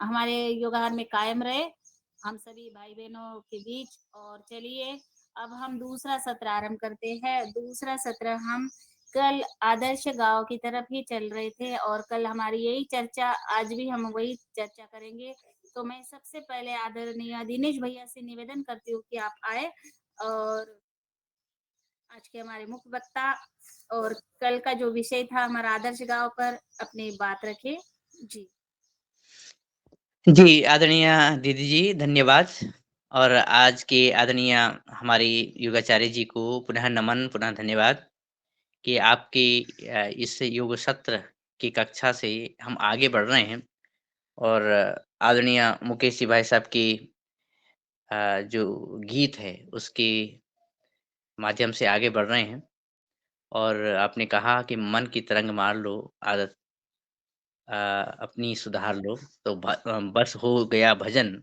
हमारे योगाहार में कायम रहे, हम सभी भाई-बहनों के बीच। और चलिए अब हम दूसरा सत्र आरंभ करते हैं। दूसरा सत्र हम कल आदर्श गाँव की तरफ ही चल रहे थे और कल हमारी यही चर्चा, आज भी हम वही चर्चा करेंगे। तो मैं सबसे पहले आदरणीय दिनेश भैया से निवेदन करती हूँ कि आप आएँ और आज के हमारे मुख्य वक्ता और कल का जो विषय था हमारा आदर्श गाँव पर अपनी बात रखें। जी। जी, आदरणीय दीदी जी धन्यवाद। और आज के आदरणीय हमारे योगाचार्य जी को पुनः नमन, पुनः धन्यवाद कि आपके इस योग सत्र की कक्षा से हम आगे बढ़ रहे हैं और आदरणीय मुकेश जी भाई साहब की जो गीत है उसके माध्यम से आगे बढ़ रहे हैं। और आपने कहा कि मन की तरंग मार लो, आदत अपनी सुधार लो, तो बस हो गया भजन।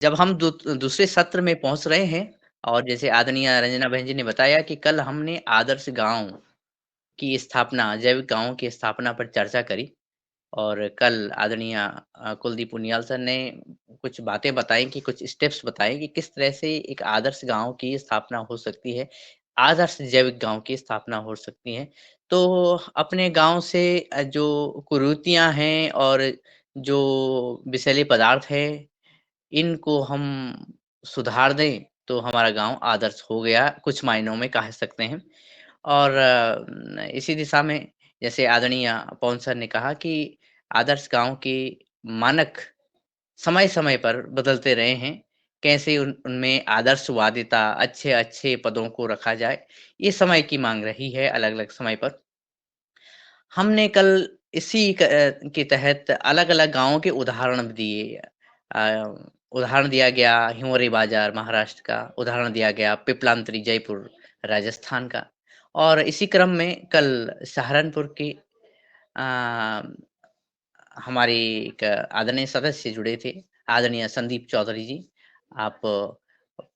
जब हम दूसरे सत्र में पहुँच रहे हैं और जैसे आदरणीय रंजना बहन जी ने बताया कि कल हमने आदर्श गाँव की स्थापना, जैविक गाँव की स्थापना पर चर्चा करी और कल आदरणीय कुलदीप उनियाल सर ने कुछ बातें बताई कि कुछ स्टेप्स बताए कि किस तरह से एक आदर्श गाँव की स्थापना हो सकती है, आदर्श जैविक गाँव की स्थापना हो सकती है। तो अपने गाँव से जो कुरीतियाँ हैं और जो विषैले पदार्थ हैं, इनको हम सुधार दें, तो हमारा गाँव आदर्श हो गया, कुछ मायनों में कह सकते हैं। और इसी दिशा में जैसे आदरणीय पवन सर ने कहा कि आदर्श गाँव के मानक समय-समय पर बदलते रहे हैं। कैसे उनमें आदर्शवादिता, अच्छे-अच्छे पदों को रखा जाए, ये समय की माँग रही है अलग-अलग समय पर। हमने कल इसी के तहत अलग-अलग गाँवों के उदाहरण दिए। उदाहरण दिया गया हिंवरे बाज़ार महाराष्ट्र का, उदाहरण दिया गया पिपलांतरी जयपुर राजस्थान का और इसी क्रम में कल सहारनपुर के अ, हमारे एक आदरणीय सदस्य जुड़े थे, आदरणीय संदीप चौधरी जी। आप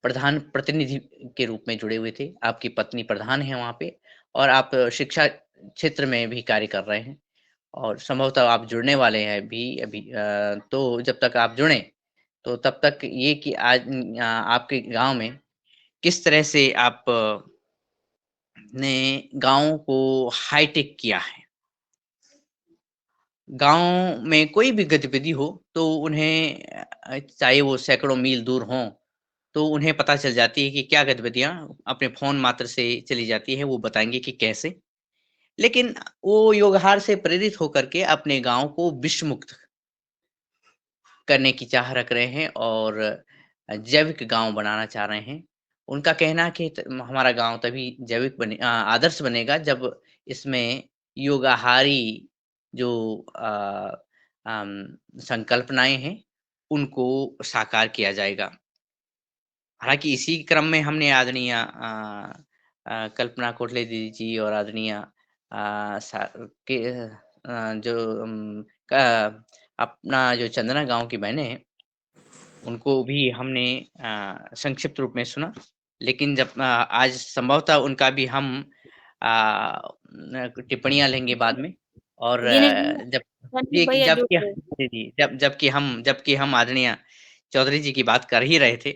प्रधान प्रतिनिधि के रूप में जुड़े हुए थे, आपकी पत्नी प्रधान हैं वहाँ पे और आप शिक्षा क्षेत्र में भी कार्य कर रहे हैं। और संभवतः आप जुड़ने वाले हैं अभी तो जब तक आप जुड़ें, तो तब तक ये कि आज आपके गाँव में किस तरह से आप ने गाँव को हाईटेक किया है। गाँव में कोई भी गतिविधि हो, तो उन्हें चाहे वो सैकड़ों मील दूर हों, तो उन्हें पता चल जाती है कि क्या गतिविधियाँ अपने फ़ोन मात्र से चली जाती हैं, वो बताएँगे कि कैसे। लेकिन वो योगहार से प्रेरित होकर के अपने गाँव को विषमुक्त करने की चाह रख रहे हैं और जैविक गाँव बनाना चाह रहे हैं। उनका कहना है कि हमारा गाँव तभी आदर्श बनेगा जब इसमें योगाहारी जो संकल्पनाएँ हैं, उनको साकार किया जाएगा। हालाँकि इसी क्रम में हमने आदरणीय कल्पना कोटले दीदी जी और आदरणीय सा के जो क अपना जो चंदना गाँव की बहनें हैं, उनको भी हमने संक्षिप्त रूप में सुना। लेकिन जब आज संभवतः उनका भी हम टिप्पणियाँ लेंगे बाद में और दिनेश भैया, जब संदीप ये कि भैया जुड़ जबकि गए। जी, जी, जबकि हम आदरणीय चौधरी जी की बात कर ही रहे थे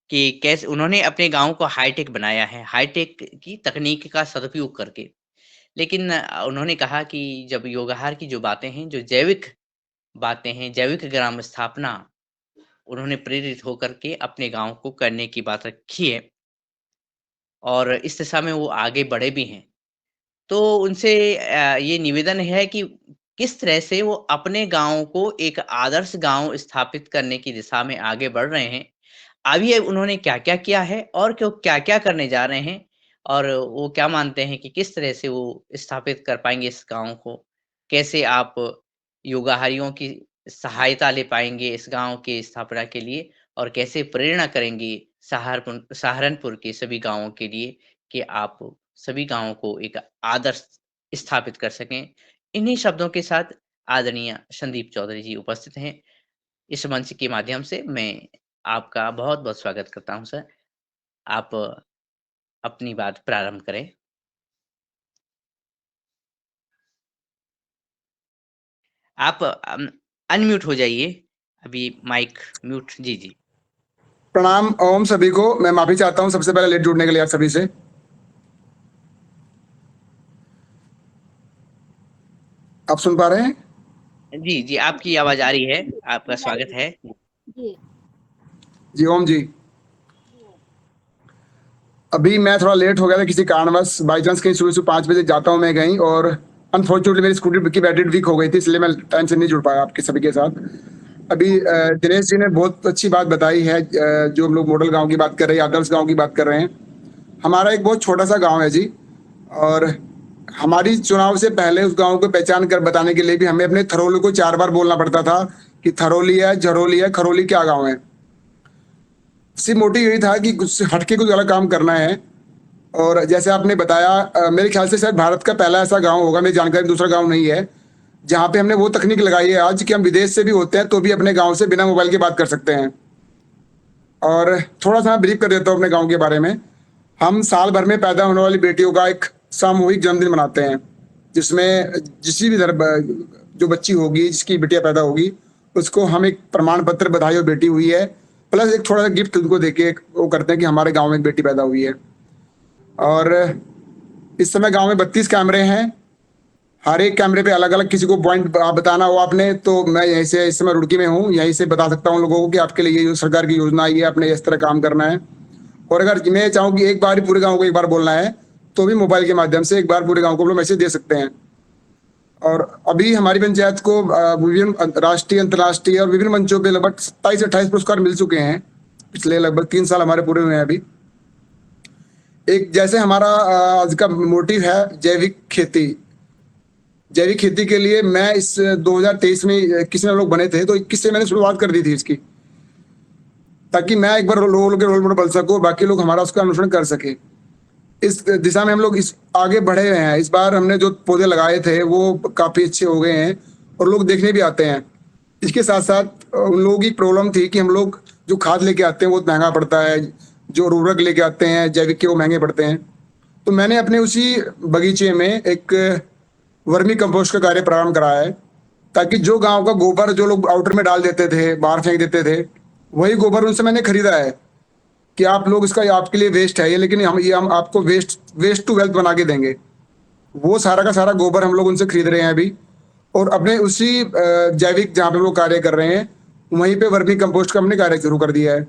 कि कैसे उन्होंने अपने गाँव को हाईटेक बनाया है, हाईटेक की तकनीक का सदुपयोग करके। लेकिन उन्होंने कहा कि जब योगाहार की जो बातें हैं, जो जैविक बातें हैं, जैविक ग्राम स्थापना उन्होंने प्रेरित होकर के अपने गाँव को करने की बात रखी है और इस दिशा में वो आगे बढ़े भी हैं। तो उनसे ये निवेदन है कि किस तरह से वो अपने गाँव को एक आदर्श गाँव स्थापित करने की दिशा में आगे बढ़ रहे हैं। अभी उन्होंने क्या-क्या किया है और क्या-क्या करने जा रहे हैं और वो क्या मानते हैं कि किस तरह से वो स्थापित कर पाएँगे इस गाँव को? कैसे आप योगाहारियों की सहायता ले पाएँगे इस गाँव की स्थापना के लिए और कैसे प्रेरणा करेंगे सहारनपुर के सभी गाँवों के लिए कि आप सभी गाँवों को एक आदर्श स्थापित कर सकें। इन्हीं शब्दों के साथ आदरणीय संदीप चौधरी जी उपस्थित हैं। इस मंच के माध्यम से मैं आपका बहुत-बहुत स्वागत करता हूँ सर। आप अपनी बात प्रारंभ करें। आप अनम्यूट हो जाइए, अभी माइक म्यूट। जी जी। प्रणाम ओम सभी को। मैं माफी चाहता हूं सबसे पहले लेट जुड़ने के लिए आप सभी से। आप सुन पा रहे हैं? जी जी, आपकी आवाज आ रही है, आपका स्वागत है। जी जी ओम जी। अभी मैं थोड़ा लेट हो गया था किसी कारणवश, बाई चांस कहीं सुबह सुबह 5 बजे जाता हूं मैं कहीं, और अनफॉर्चुनेटली मेरी स्कूटी की बैटरी वीक हो गई थी, इसलिए मैं टाइम से नहीं जुड़ पाया आपके सभी के साथ। अभी दिनेश जी ने बहुत अच्छी बात बताई है। जो हम लोग मॉडल गांव की बात कर रहे हैं, आदर्श गांव की बात कर रहे हैं। हमारा एक बहुत छोटा सा गांव है जी, और हमारी चुनाव से पहले उस गांव को पहचान कर बताने के लिए भी हमें अपने थरोली को 4 बार बोलना पड़ता था कि थरोली है, झरोली है, खरोली क्या गांव है। सिर्फ मोटिव यही था कि कुछ हटके कुछ अलग काम करना है। और जैसे आपने बताया, मेरे ख्याल से शायद भारत का पहला ऐसा गांव होगा, मेरी जानकारी में दूसरा गांव नहीं है, जहां पे हमने वो तकनीक लगाई है आज कि हम विदेश से भी होते हैं तो भी अपने गांव से बिना मोबाइल के बात कर सकते हैं। और थोड़ा सा मैं ब्रीफ कर देता हूँ अपने गांव के बारे में। हम साल भर में पैदा होने वाली बेटियों का एक सामूहिक जन्मदिन मनाते हैं, जिसमें जिस भी धर्म जो बच्ची होगी, जिसकी बिटिया पैदा होगी, उसको हम एक प्रमाण पत्र, बधाई हो बेटी हुई है, प्लस एक थोड़ा सा गिफ्ट उनको देके वो करते हैं कि हमारे गांव में एक बेटी पैदा हुई है। और इस समय गांव में 32 कैमरे हैं। हर एक कैमरे पे अलग अलग, किसी को पॉइंट बताना हो आपने तो मैं यहीं से, इस समय रुड़की में हूँ, यहीं से बता सकता हूँ लोगों को कि आपके लिए ये जो सरकार की योजना आई है, आपने इस तरह काम करना है। और अगर मैं चाहूँ कि एक बार ही पूरे गांव को एक बार बोलना है तो भी मोबाइल के माध्यम से एक बार पूरे गांव को हम लोग मैसेज दे सकते हैं। और अभी हमारी पंचायत को विभिन्न राष्ट्रीय, अंतर्राष्ट्रीय और विभिन्न मंचों पे लगभग 27 से 28 पुरस्कार मिल चुके हैं। पिछले लगभग 3 साल हमारे पूरे हुए हैं अभी। एक जैसे हमारा आज का मोटिव है जैविक खेती। जैविक खेती के लिए मैं इस 2023 में 21 में हम लोग बने थे, तो 21 से मैंने शुरुआत कर दी थी इसकी, ताकि मैं एक बार लोगों के रोल मॉडल बन सकूं, बाकी लोग हमारा उसका अनुसरण कर सके। इस दिशा में हम लोग इस आगे बढ़े हुए हैं। इस बार हमने जो पौधे लगाए थे वो काफी अच्छे हो गए हैं और लोग देखने भी आते हैं। इसके साथ साथ उन लोगों की प्रॉब्लम थी कि हम लोग जो खाद लेके आते हैं वो महंगा पड़ता है, जो उर्वरक लेके आते हैं जैविक के वो महंगे पड़ते हैं। तो मैंने अपने उसी बगीचे में एक वर्मी कंपोस्ट का कार्य प्रारंभ कराया है, ताकि जो गांव का गोबर जो लोग आउटर में डाल देते थे, बाहर फेंक देते थे, वही गोबर उनसे मैंने खरीदा है कि आप लोग इसका, आपके लिए वेस्ट है ये, लेकिन हम आपको वेस्ट टू वेल्थ बना के देंगे। वो सारा का सारा गोबर हम लोग उनसे खरीद रहे हैं अभी, और अपने उसी जैविक जहाँ पे हम लोग कार्य कर रहे हैं वहीं पे वर्मी कंपोस्ट का हमने कार्य शुरू कर दिया है।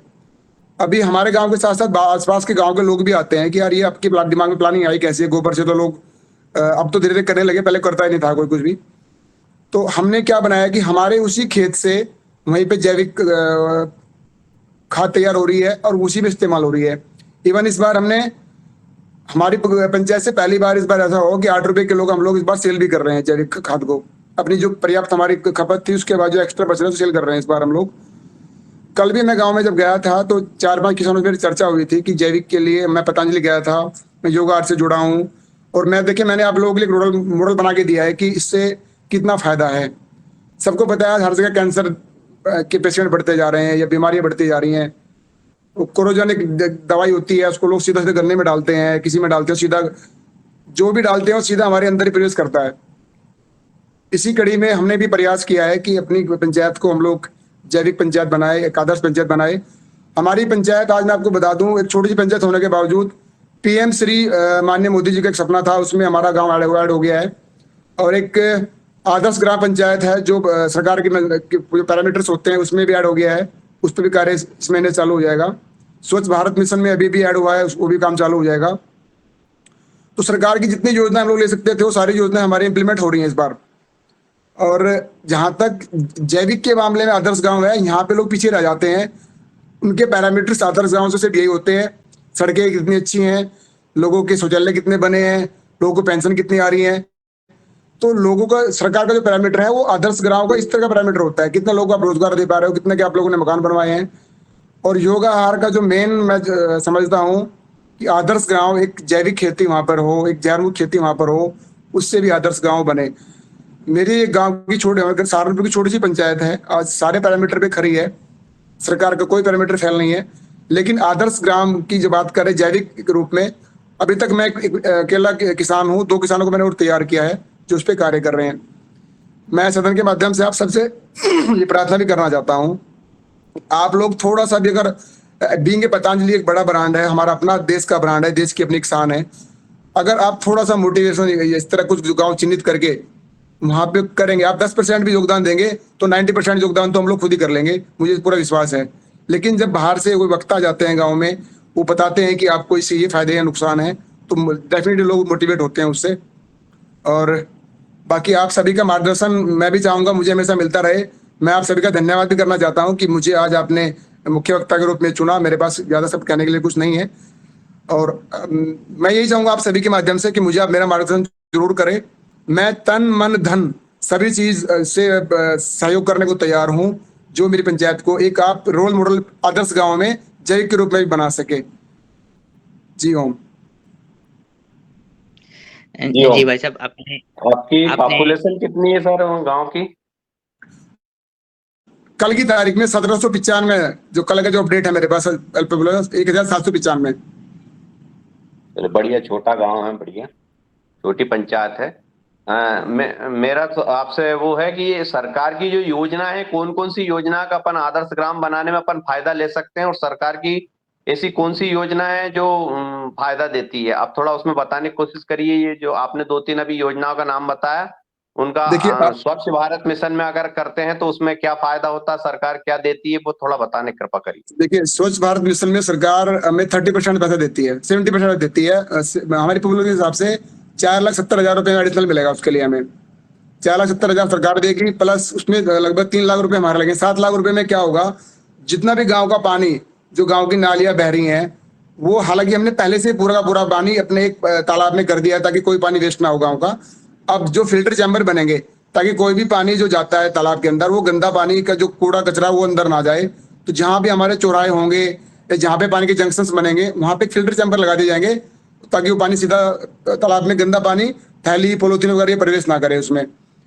अभी हमारे गांव के साथ साथ आसपास के गांव के लोग भी आते हैं कि यार ये आपके दिमाग में प्लानिंग आई कैसे, गोबर से तो लोग अब तो धीरे धीरे करने लगे, पहले करता ही नहीं था कोई कुछ भी। तो हमने क्या बनाया कि हमारे उसी खेत से वहीं पे जैविक खाद तैयार हो रही है और उसी में इस्तेमाल हो रही है। इवन इस बार हमने, हमारी पंचायत से पहली बार इस बार ऐसा हो कि 8 रुपए किलो का हम लोग इस बार सेल भी कर रहे हैं जैविक खाद को। अपनी जो पर्याप्त हमारी खपत थी उसके बाद जो एक्स्ट्रा बच रहा है तो सेल कर रहे हैं इस बार हम लोग। कल भी मैं गांव में जब गया था तो 4-5 किसानों से मेरी चर्चा हुई थी कि जैविक के लिए मैं पतंजलि गया था, मैं योगा आर्ट से जुड़ा हूँ, और मैं देखिए मैंने आप लोगों के लिए एक मॉडल बना के दिया है कि इससे कितना फायदा है। सबको पता है हर जगह कैंसर के पेशेंट बढ़ते जा रहे हैं या बीमारियां बढ़ती जा रही हैं। क्लोरोजेनिक दवाई होती है, उसको लोग सीधा सीधा गन्ने में डालते हैं, किसी में डालते हैं, सीधा जो भी डालते हैं वो सीधा हमारे अंदर ही प्रवेश करता है। इसी कड़ी में हमने भी प्रयास किया है कि अपनी पंचायत को हम लोग जैविक पंचायत बनाए, एक आदर्श पंचायत बनाए। हमारी पंचायत, आज मैं आपको बता दूं, एक छोटी सी पंचायत होने के बावजूद पीएम श्री माननीय मोदी जी का एक सपना था, उसमें हमारा गांव ऐड हो गया है। और एक आदर्श ग्राम पंचायत है जो सरकार के जो पैरामीटर्स होते हैं उसमें भी ऐड हो गया है, उस पर भी कार्य इस महीने चालू हो जाएगा। स्वच्छ भारत मिशन में अभी भी ऐड हुआ है, वो भी काम चालू हो जाएगा। तो सरकार की जितनी योजना हम लोग ले सकते थे वो सारी योजनाएं हमारी इंप्लीमेंट हो रही हैं इस बार। और जहां तक जैविक के मामले में आदर्श गांव है, यहाँ पे लोग पीछे रह जाते हैं। उनके पैरामीटर्स आदर्श गांव से सिर्फ यही होते हैं, सड़कें कितनी अच्छी हैं, लोगों के शौचालय कितने बने हैं, लोगों को पेंशन कितनी आ रही है। तो लोगों का, सरकार का जो पैरामीटर है वो आदर्श गांव का इस तरह का पैरामीटर होता है, कितने लोगों को आप रोजगार दे पा रहे हो, कितने के आप लोगों ने मकान बनवाए हैं। और योगा आहार का जो मेन मैं समझता हूँ कि आदर्श गांव, एक जैविक खेती वहां पर हो, एक जैव मुक्त खेती वहां पर हो, उससे भी आदर्श गांव बने। मेरी एक गांव की सहारनपुर की छोटी सी पंचायत है, आज सारे पैरामीटर पे खड़ी है, सरकार का कोई पैरामीटर फेल नहीं है। लेकिन आदर्श ग्राम की जो बात करें जैविक रूप में, अभी तक मैं अकेला किसान हूँ, 2 किसानों को मैंने और तैयार किया है जो उस पर कार्य कर रहे हैं। मैं सदन के माध्यम से आप सबसे ये प्रार्थना भी करना चाहता हूँ, आप लोग थोड़ा सा भी अगर बीइंग पतंजलि एक बड़ा ब्रांड है, हमारा अपना देश का ब्रांड है, देश की अपनी किसान है, अगर आप थोड़ा सा मोटिवेशन इस तरह कुछ गाँव चिन्हित करके वहाँ पे करेंगे, आप 10% भी योगदान देंगे तो 90% योगदान तो हम लोग खुद ही कर लेंगे, मुझे पूरा विश्वास है। लेकिन जब बाहर से कोई वक्ता जाते हैं गाँव में, वो बताते हैं कि आपको इससे ये फायदे या नुकसान है, तो डेफिनेटली लोग मोटिवेट होते हैं उससे। और बाकी आप सभी का मार्गदर्शन मैं भी चाहूँगा मुझे हमेशा मिलता रहे। मैं आप सभी का धन्यवाद भी करना चाहता हूँ कि मुझे आज आपने मुख्य वक्ता के रूप में चुना। मेरे पास ज़्यादा शब्द कहने के लिए कुछ नहीं है और मैं यही चाहूँगा आप सभी के माध्यम से कि मुझे आप मेरा मार्गदर्शन ज़रूर करें। मैं तन, मन, धन सभी चीज़ से सहयोग करने को तैयार हूँ, जो मेरी पंचायत को एक आप रोल मॉडल आदर्श गाँव में जैविक के रूप में भी बना सके। जी ओम। जी भाई साहब, आपकी पॉपुलेशन कितनी है सर गांव की? कल की तारीख में 1795, जो कल का जो अपडेट है मेरे पास 1795। चलो बढ़िया, छोटा गांव है, बढ़िया छोटी पंचायत है। मेरा तो आपसे वो है कि ये सरकार की जो योजना है, कौन कौन सी योजना का अपन आदर्श ग्राम बनाने में अपन फायदा ले सकते हैं, और सरकार की ऐसी कौन सी योजना है जो फायदा देती है? आप थोड़ा उसमें बताने की कोशिश करिए। ये जो आपने 2-3 अभी योजनाओं का नाम बताया, उनका स्वच्छ भारत मिशन में अगर करते हैं तो उसमें क्या फायदा होता है, सरकार क्या देती है, वो थोड़ा बताने की कृपा करिए। देखिए, स्वच्छ भारत मिशन में सरकार हमें 30% पैसा देती है, 70% देती है। हमारी पॉपुलेशन के हिसाब से 4,70,000 रुपए एडिशनल मिलेगा उसके लिए हमें। 4,70,000 सरकार देगी, प्लस उसमें लगभग 3 लाख रुपए हमारे लगेंगे। 7 लाख रुपए में क्या होगा, जितना भी गाँव का पानी, जो गाँव की नालियां बह रही हैं, वो हालांकि हमने पहले से पूरा का पूरा पानी अपने एक तालाब में कर दिया ताकि कोई पानी वेस्ट ना हो गाँव का। अब जो फिल्टर चैम्बर बनेंगे ताकि कोई भी पानी जो जाता है तालाब के अंदर, वो गंदा पानी का जो कूड़ा कचरा वो अंदर ना जाए। तो जहाँ भी हमारे चौराहे होंगे या जहाँ पे पानी के जंक्शंस बनेंगे, वहाँ पे फिल्टर चैम्बर लगा दिए जाएंगे ताकि वो पानी सीधा तालाब में, गंदा पानी थैली पॉलिथीन वगैरह प्रवेश ना करे उसमें।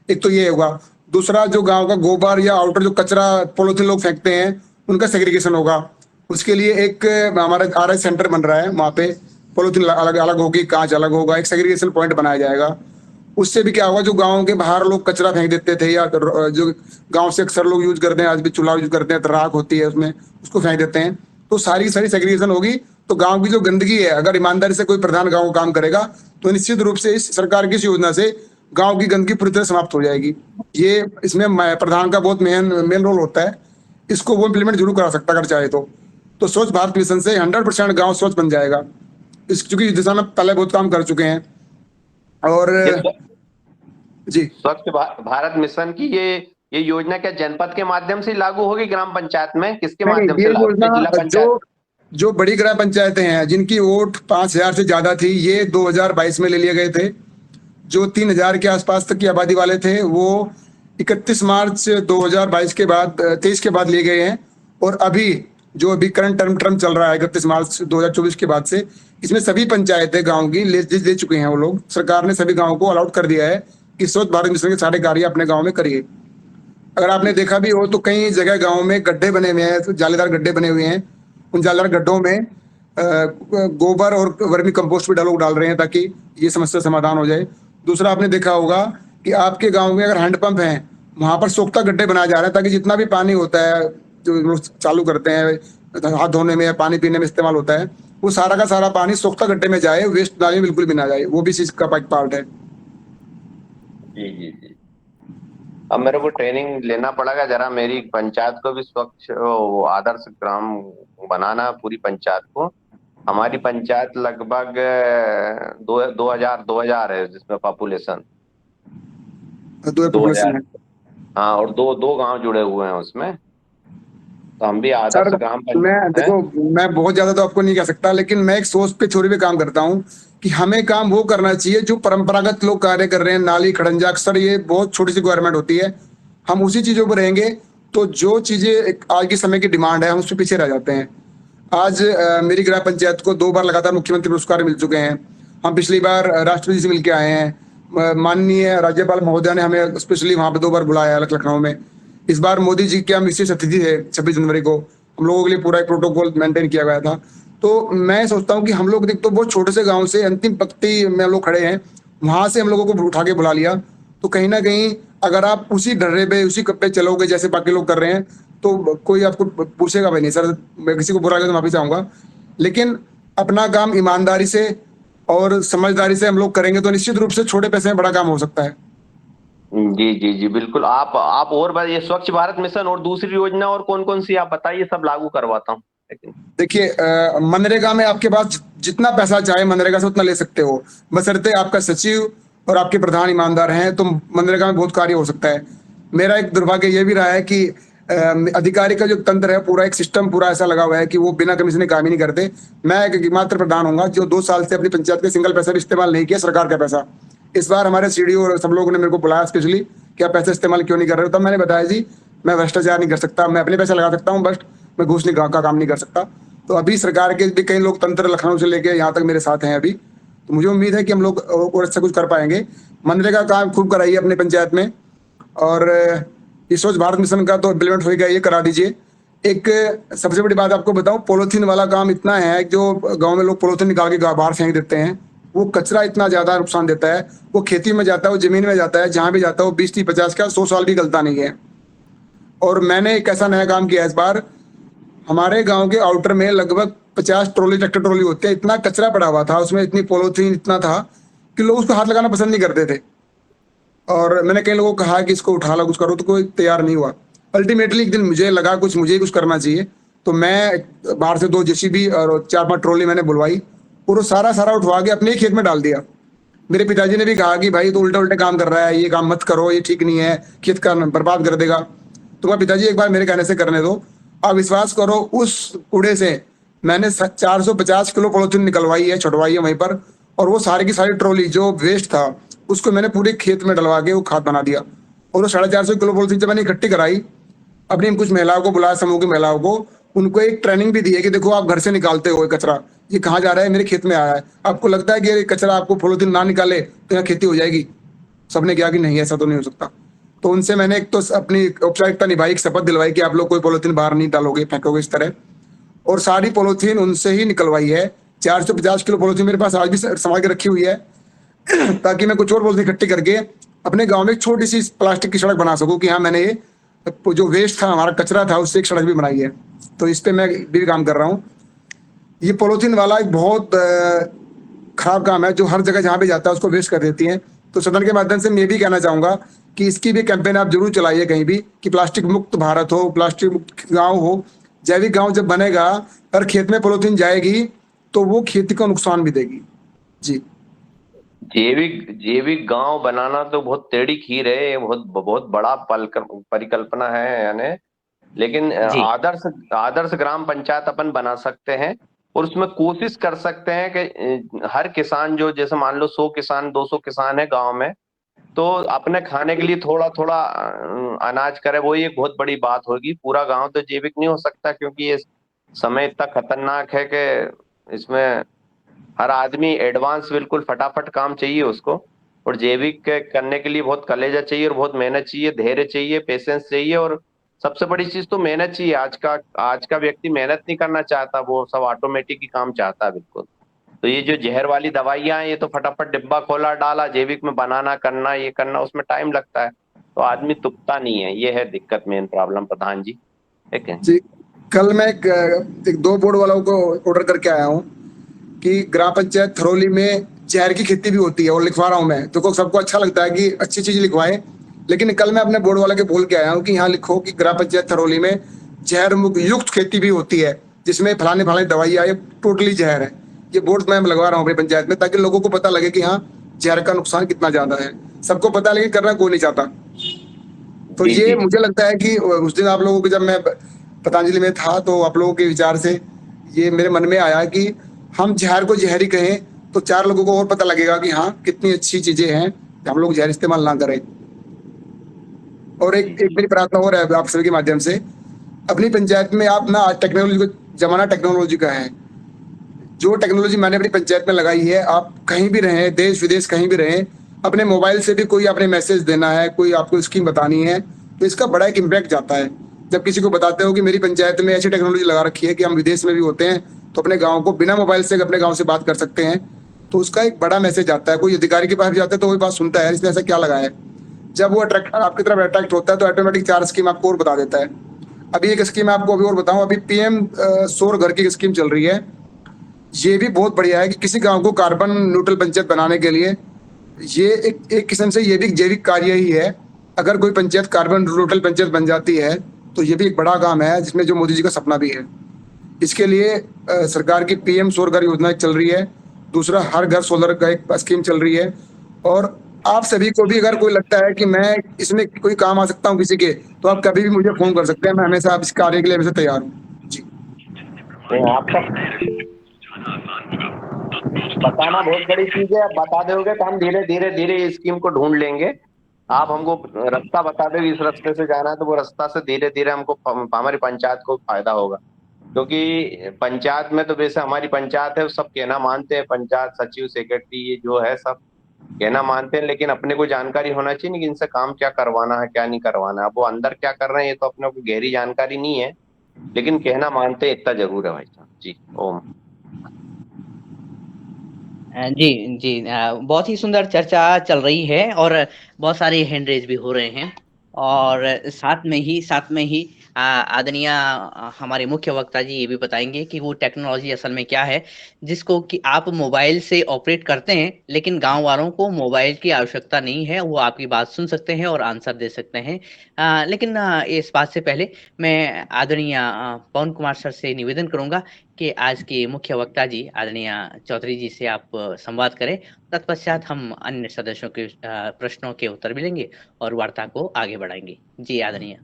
एक तो ये होगा। दूसरा, जो गाँव का गोबर या आउटर जो कचरा पॉलिथीन लोग फेंकते हैं, उनका सेग्रीगेशन होगा। उसके लिए एक हमारा RI सेंटर बन रहा है, वहाँ पे पॉलिथीन अलग अलग होगी, कांच अलग होगा, एक सेग्रीगेशन पॉइंट बनाया जाएगा। उससे भी क्या होगा, जो गाँव के बाहर लोग कचरा फेंक देते थे या जो गाँव से अक्सर लोग यूज करते हैं, आज भी चूल्हा यूज करते हैं, तो राख होती है उसमें, उसको फेंक देते हैं, तो सारी सेग्रीगेशन होगी। तो गाँव की जो गंदगी है, अगर ईमानदारी से कोई प्रधान गाँव काम करेगा तो निश्चित रूप से इस सरकार की इस योजना से गाँव की गंदगी पूरी तरह समाप्त हो जाएगी। ये इसमें प्रधान का बहुत मेन रोल होता है, इसको वो इम्प्लीमेंट जरूर करा सकता अगर चाहे तो स्वच्छ भारत मिशन से 100% गाँव स्वच्छ बन जाएगा। चूंकि इस दिशा में पहले बहुत काम कर चुके हैं। और जी, स्वच्छ भारत मिशन की ये योजना क्या जनपद के माध्यम से लागू होगी, ग्राम पंचायत में किसके माध्यम से लागू? जिला पंचायत? जो बड़ी ग्राम पंचायतें हैं जिनकी वोट 5,000 से ज्यादा थी, ये 2022 में ले लिए गए थे। जो 3,000 के आसपास तक की आबादी वाले थे, वो 31 मार्च 2022 के बाद 23 के बाद लिए गए हैं। और अभी जो अभी करंट टर्म चल रहा है 31 मार्च 2024 के बाद से, इसमें सभी पंचायतें गाँव की ले चुके हैं वो लोग। सरकार ने सभी गाँव को अलाउड कर दिया है कि स्वच्छ भारत मिशन के सारे कार्य अपने गाँव में करिए। अगर आपने देखा भी हो तो कई जगह गाँव में गड्ढे बने हुए हैं, जालीदार गड्ढे बने हुए हैं। उन जालीदार गड्ढों में गोबर और वर्मी कंपोस्ट भी डाल रहे हैं ताकि ये समस्या समाधान हो जाए। दूसरा, आपने देखा होगा कि आपके गाँव में अगर हैंडपंप है, वहाँ पर सोख्ता गड्ढे बनाए जा रहे हैं ताकि जितना भी पानी होता है जो लोग चालू करते हैं हाथ धोने में या पानी पीने में इस्तेमाल होता है, वो सारा का सारा पानी सोख्ता गड्ढे में जाए, वेस्ट नाली में बिल्कुल भी ना जाए। वो भी चीज का पार्ट है। जी। अब मेरे को ट्रेनिंग लेना पड़ेगा जरा, मेरी पंचायत को भी स्वच्छ आदर्श ग्राम बनाना, पूरी पंचायत को। हमारी पंचायत लगभग 2000 है जिसमें पॉपुलेशन 2000। हाँ, और दो गांव जुड़े हुए हैं उसमें, तो हम भी आदर्श ग्राम मैं बहुत ज्यादा तो आपको नहीं कह सकता, लेकिन मैं एक सोच पे छोरी पे काम करता हूँ कि हमें काम वो करना चाहिए जो परंपरागत लोग कार्य कर रहे हैं। नाली खड़ंजा अक्सर ये बहुत छोटी सी गवर्नमेंट होती है, हम उसी चीजों पर रहेंगे तो जो चीजें आज के समय की डिमांड है हम उस पर पीछे रह जाते हैं। आज मेरी ग्राम पंचायत को 2 बार लगातार मुख्यमंत्री पुरस्कार मिल चुके हैं। हम पिछली बार राष्ट्रपति से मिलकर आए हैं। माननीय राज्यपाल महोदया ने हमें स्पेशली वहां पर 2 बार बुलाया लखनऊ में। इस बार मोदी जी की हम विशेष अतिथि है 26 जनवरी को, हम लोगों के लिए पूरा एक प्रोटोकॉल मेंटेन किया गया था। तो मैं सोचता हूँ कि हम लोग देख तो बहुत छोटे से गांव से अंतिम पंक्ति में हम लोग खड़े हैं, वहां से हम लोगों को उठा के बुला लिया, तो कहीं ना कहीं अगर आप उसी ढर्रे पे उसी पे चलोगे जैसे बाकी लोग कर रहे हैं तो कोई आपको पूछेगा भी नहीं। सर मैं किसी को बुरा लगे तो माफी चाहूंगा, लेकिन अपना काम ईमानदारी से और समझदारी से हम लोग करेंगे तो निश्चित रूप से छोटे पैसे में बड़ा काम हो सकता है। जी जी जी बिल्कुल। आप और ये स्वच्छ भारत मिशन और दूसरी योजना और कौन कौन सी आप बताइए, सब लागू करवाता हूँ। देखिए मनरेगा में आपके पास जितना पैसा चाहे मनरेगा से उतना ले सकते हो, बशर्ते आपका सचिव और आपके प्रधान ईमानदार हैं तो मनरेगा में बहुत कार्य हो सकता है। मेरा एक दुर्भाग्य ये भी रहा है कि अधिकारी का जो तंत्र है, पूरा एक सिस्टम पूरा ऐसा लगा हुआ है कि वो बिना कमीशन के काम ही नहीं करते। मैं एक मात्र प्रधान होऊंगा जो 2 साल से अपनी पंचायत के सिंगल पैसा भी इस्तेमाल नहीं किया, सरकार का पैसा। इस बार हमारे सीडीओ और सब लोगों ने मेरे को बुलाया स्पेशली कि आप पैसा इस्तेमाल क्यों नहीं कर रहे हो। तब मैंने बताया जी मैं भ्रष्टाचार नहीं कर सकता, मैं अपने पैसे लगा सकता हूँ, बस मैं घूस का काम नहीं कर सकता। तो अभी सरकार के भी कई लोग तंत्र लखनऊ से लेके यहाँ तक मेरे साथ हैं अभी, तो मुझे उम्मीद है कि हम लोग और अच्छा कुछ कर पाएंगे। मनरेगा का काम खूब कराइए अपने पंचायत में, और ये स्वच्छ भारत मिशन का तो इम्प्लीमेंट हो गया, ये करा दीजिए। एक सबसे बड़ी बात आपको बताऊं, पॉलीथीन वाला काम इतना है, जो गांव में लोग पॉलीथीन निकाल के बाहर फेंक देते हैं, वो कचरा इतना ज्यादा नुकसान देता है। वो खेती में जाता है, वो जमीन में जाता है, जहां भी जाता है वो 20 50 का 100 साल भी गलता नहीं है। और मैंने एक ऐसा नया काम किया इस बार, हमारे गांव के आउटर में लगभग 50 ट्रॉली, ट्रैक्टर ट्रॉली होते हैं, इतना कचरा पड़ा हुआ था उसमें, इतनी पॉलीथीन इतना था कि लोग उसको हाथ लगाना पसंद नहीं करते थे। और मैंने कई लोगों को कहा कि इसको उठा लो, कुछ करो, तो कोई तैयार नहीं हुआ। अल्टीमेटली एक दिन मुझे लगा मुझे ही कुछ करना चाहिए, तो मैं बाहर से 2 जेसीबी और 4-5 ट्रॉली मैंने बुलवाई और वो सारा उठवा के अपने ही खेत में डाल दिया। मेरे पिताजी ने भी कहा कि भाई तो उल्टे काम कर रहा है, ये काम मत करो, ये ठीक नहीं है, खेत का बर्बाद कर देगा। तो मैं पिताजी एक बार मेरे कहने से करने दो। आप विश्वास करो, उस कूड़े से मैंने 450 किलो पॉलीथीन निकलवाई है, छुटवाई है वहीं पर, और वो सारी की सारी ट्रॉली जो वेस्ट था उसको मैंने पूरे खेत में डलवा के वो खाद बना दिया। और वो 450 किलो पॉलीथीन जब मैंने इकट्ठी कराई, अपनी कुछ महिलाओं को बुलाया, समूह की महिलाओं को, उनको एक ट्रेनिंग भी दी है कि देखो आप घर से निकालते हो कचरा, ये कहाँ जा रहा है, मेरे खेत में आया है, आपको लगता है कि ये कचरा आपको पॉलीथीन ना निकाले तो यहाँ खेती हो जाएगी? सबने कहा कि नहीं, ऐसा तो नहीं हो सकता। तो उनसे मैंने एक तो अपनी औपचारिकता निभाई, एक शपथ दिलवाई कि आप लोग कोई पॉलीथीन बाहर नहीं डालोगे, फेंकोगे इस तरह, और सारी पॉलीथीन उनसे ही निकलवाई है। 450 किलो पॉलीथीन मेरे पास आज भी संभाल के रखी हुई है ताकि मैं कुछ और पॉलीथीन इकट्ठी करके अपने गांव में एक छोटी सी प्लास्टिक की सड़क बना सकूं कि हाँ मैंने ये जो वेस्ट था, हमारा कचरा था, उससे एक सड़क भी बनाई है। तो इस पे मैं भी काम कर रहा हूँ। ये पॉलीथीन वाला एक बहुत खराब काम है जो हर जगह जहाँ पे जाता है उसको वेस्ट कर देती है। तो सदन के माध्यम से मैं भी कहना चाहूंगा कि इसकी भी कैंपेन आप जरूर चलाइए कहीं भी, कि प्लास्टिक मुक्त भारत हो, प्लास्टिक मुक्त गाँव हो। जैविक गाँव जब बनेगा और खेत में पॉलीथीन जाएगी तो वो खेती को नुकसान भी देगी। जी, जैविक गांव बनाना तो बहुत टेढ़ी खीर है, ये बहुत बड़ा परिकल्पना है यानी, लेकिन जी। आदर्श ग्राम पंचायत अपन बना सकते हैं और उसमें कोशिश कर सकते हैं कि हर किसान, जो जैसे मान लो 100 किसान 200 किसान है गांव में, तो अपने खाने के लिए थोड़ा थोड़ा अनाज करे, वो एक बहुत बड़ी बात होगी। पूरा गांव तो जैविक नहीं हो सकता क्योंकि ये समय इतना खतरनाक है कि इसमें हर आदमी एडवांस बिल्कुल फटाफट काम चाहिए उसको, और जैविक करने के लिए बहुत कलेजा चाहिए और बहुत मेहनत चाहिए, धैर्य चाहिए, पेशेंस चाहिए, और सबसे बड़ी चीज तो मेहनत चाहिए। आज का व्यक्ति मेहनत नहीं करना चाहता, वो सब ऑटोमेटिक ही काम चाहता है बिल्कुल। तो ये जो जहर वाली दवाइयां हैं, ये तो फटाफट डिब्बा खोला डाला, जैविक में बनाना करना, ये करना, उसमें टाइम लगता है, तो आदमी तुकता नहीं है। ये है दिक्कत, मेन प्रॉब्लम प्रधान जी, ठीक है जी। कल मैं एक 2 बोर्ड वालों को ऑर्डर करके आया हूँ कि ग्राम पंचायत थरौली में जहर की खेती भी होती है, और लिखवा रहा हूँ मैं। तो सबको अच्छा लगता है कि अच्छी चीज लिखवाए, लेकिन कल मैं अपने बोर्ड वाले के बोल के आया हूँ कि यहाँ लिखो कि ग्राम पंचायत थरौली में जहर युक्त खेती भी होती है, जिसमें फलाने दवाइयाँ ये टोटली जहर है। ये बोर्ड मैं लगवा रहा हूँ अपनी पंचायत में, ताकि लोगों को पता लगे कि हाँ जहर का नुकसान कितना ज्यादा है। सबको पता लगे, करना कोई नहीं चाहता। तो ये मुझे लगता है कि उस दिन आप लोगों को, जब मैं पतंजलि में था, तो आप लोगों के विचार से ये मेरे मन में आया कि हम जहर को जहरी कहें तो 4 लोगों को और पता लगेगा कि हाँ कितनी अच्छी चीजें हैं, हम लोग जहर इस्तेमाल ना करें। और एक मेरी प्रार्थना हो रहा है आप सभी के माध्यम से, अपनी पंचायत में आप ना, टेक्नोलॉजी को, जमाना टेक्नोलॉजी का है, जो टेक्नोलॉजी मैंने अपनी पंचायत में लगाई है, आप कहीं भी रहें, देश विदेश कहीं भी रहें, अपने मोबाइल से भी कोई आपने मैसेज देना है, कोई आपको स्कीम बतानी है, तो इसका बड़ा एक इम्पैक्ट जाता है। जब किसी को बताते हो कि मेरी पंचायत में ऐसी टेक्नोलॉजी लगा रखी है कि हम विदेश में भी होते हैं तो अपने गाँव को बिना मोबाइल से अपने गाँव से बात कर सकते हैं, तो उसका एक बड़ा मैसेज आता है। कोई अधिकारी के पास भी जाता है तो वही बात सुनता है, इसने ऐसा क्या लगाया है। जब वो अट्रैक्ट आपकी तरफ अट्रैक्ट होता है तो ऑटोमेटिक 4 स्कीम आपको और बता देता है। अभी एक स्कीम आपको अभी और बताऊं, अभी पीएम सौर घर की स्कीम चल रही है। ये भी बहुत बढ़िया है कि किसी गांव को कार्बन न्यूट्रल पंचायत बनाने के लिए ये एक किस्म से ये भी जैविक कार्य ही है। अगर कोई पंचायत कार्बन न्यूट्रल पंचायत बन जाती है तो ये भी एक बड़ा काम है, जिसमें जो मोदी जी का सपना भी है। इसके लिए सरकार की पीएम सौर घर योजना चल रही है। दूसरा, हर घर सोलर का एक स्कीम चल रही है। और आप सभी को भी अगर कोई लगता है कि मैं इसमें कोई काम आ सकता हूँ किसी के, तो आप कभी भी मुझे फोन कर सकते हैं। मैं हमेशा आप इस कार्य के लिए हमेशा तैयार हूँ जी। आपका बताना बहुत बड़ी चीज है। आप बता दोगे तो हम धीरे धीरे धीरे इस स्कीम को ढूंढ लेंगे। आप हमको रास्ता बता दोगे इस रास्ते से जाना है, तो वो रास्ता से धीरे धीरे हमको हमारी पंचायत को फायदा होगा। क्योंकि पंचायत में तो वैसे हमारी पंचायत है, वो सब कहना मानते हैं, पंचायत सचिव सेक्रेटरी ये जो है सब कहना मानते हैं, लेकिन अपने को जानकारी होना चाहिए नहीं कि इनसे काम क्या करवाना है क्या नहीं करवाना है। अब वो अंदर क्या कर रहे हैं ये तो अपने को गहरी जानकारी नहीं है, लेकिन कहना मानते हैं इतना जरूर है भाई साहब जी। ओम। जी, जी। बहुत ही सुंदर चर्चा चल रही है और बहुत सारे हैंड रेज़ भी हो रहे हैं और साथ में ही आदरणीय हमारे मुख्य वक्ता जी ये भी बताएँगे कि वो टेक्नोलॉज़ी असल में क्या है, जिसको कि आप मोबाइल से ऑपरेट करते हैं, लेकिन गाँव वालों को मोबाइल की आवश्यकता नहीं है, वो आपकी बात सुन सकते हैं और आंसर दे सकते हैं। लेकिन इस बात से पहले मैं आदरणीय पवन कुमार सर से निवेदन करूँगा कि आज के मुख्य वक्ता जी आदरणीय चौधरी जी से आप संवाद करें। तत्पश्चात हम अन्य सदस्यों के प्रश्नों के उत्तर भी लेंगे और वार्ता को आगे बढ़ाएँगे। जी, आदरणीय।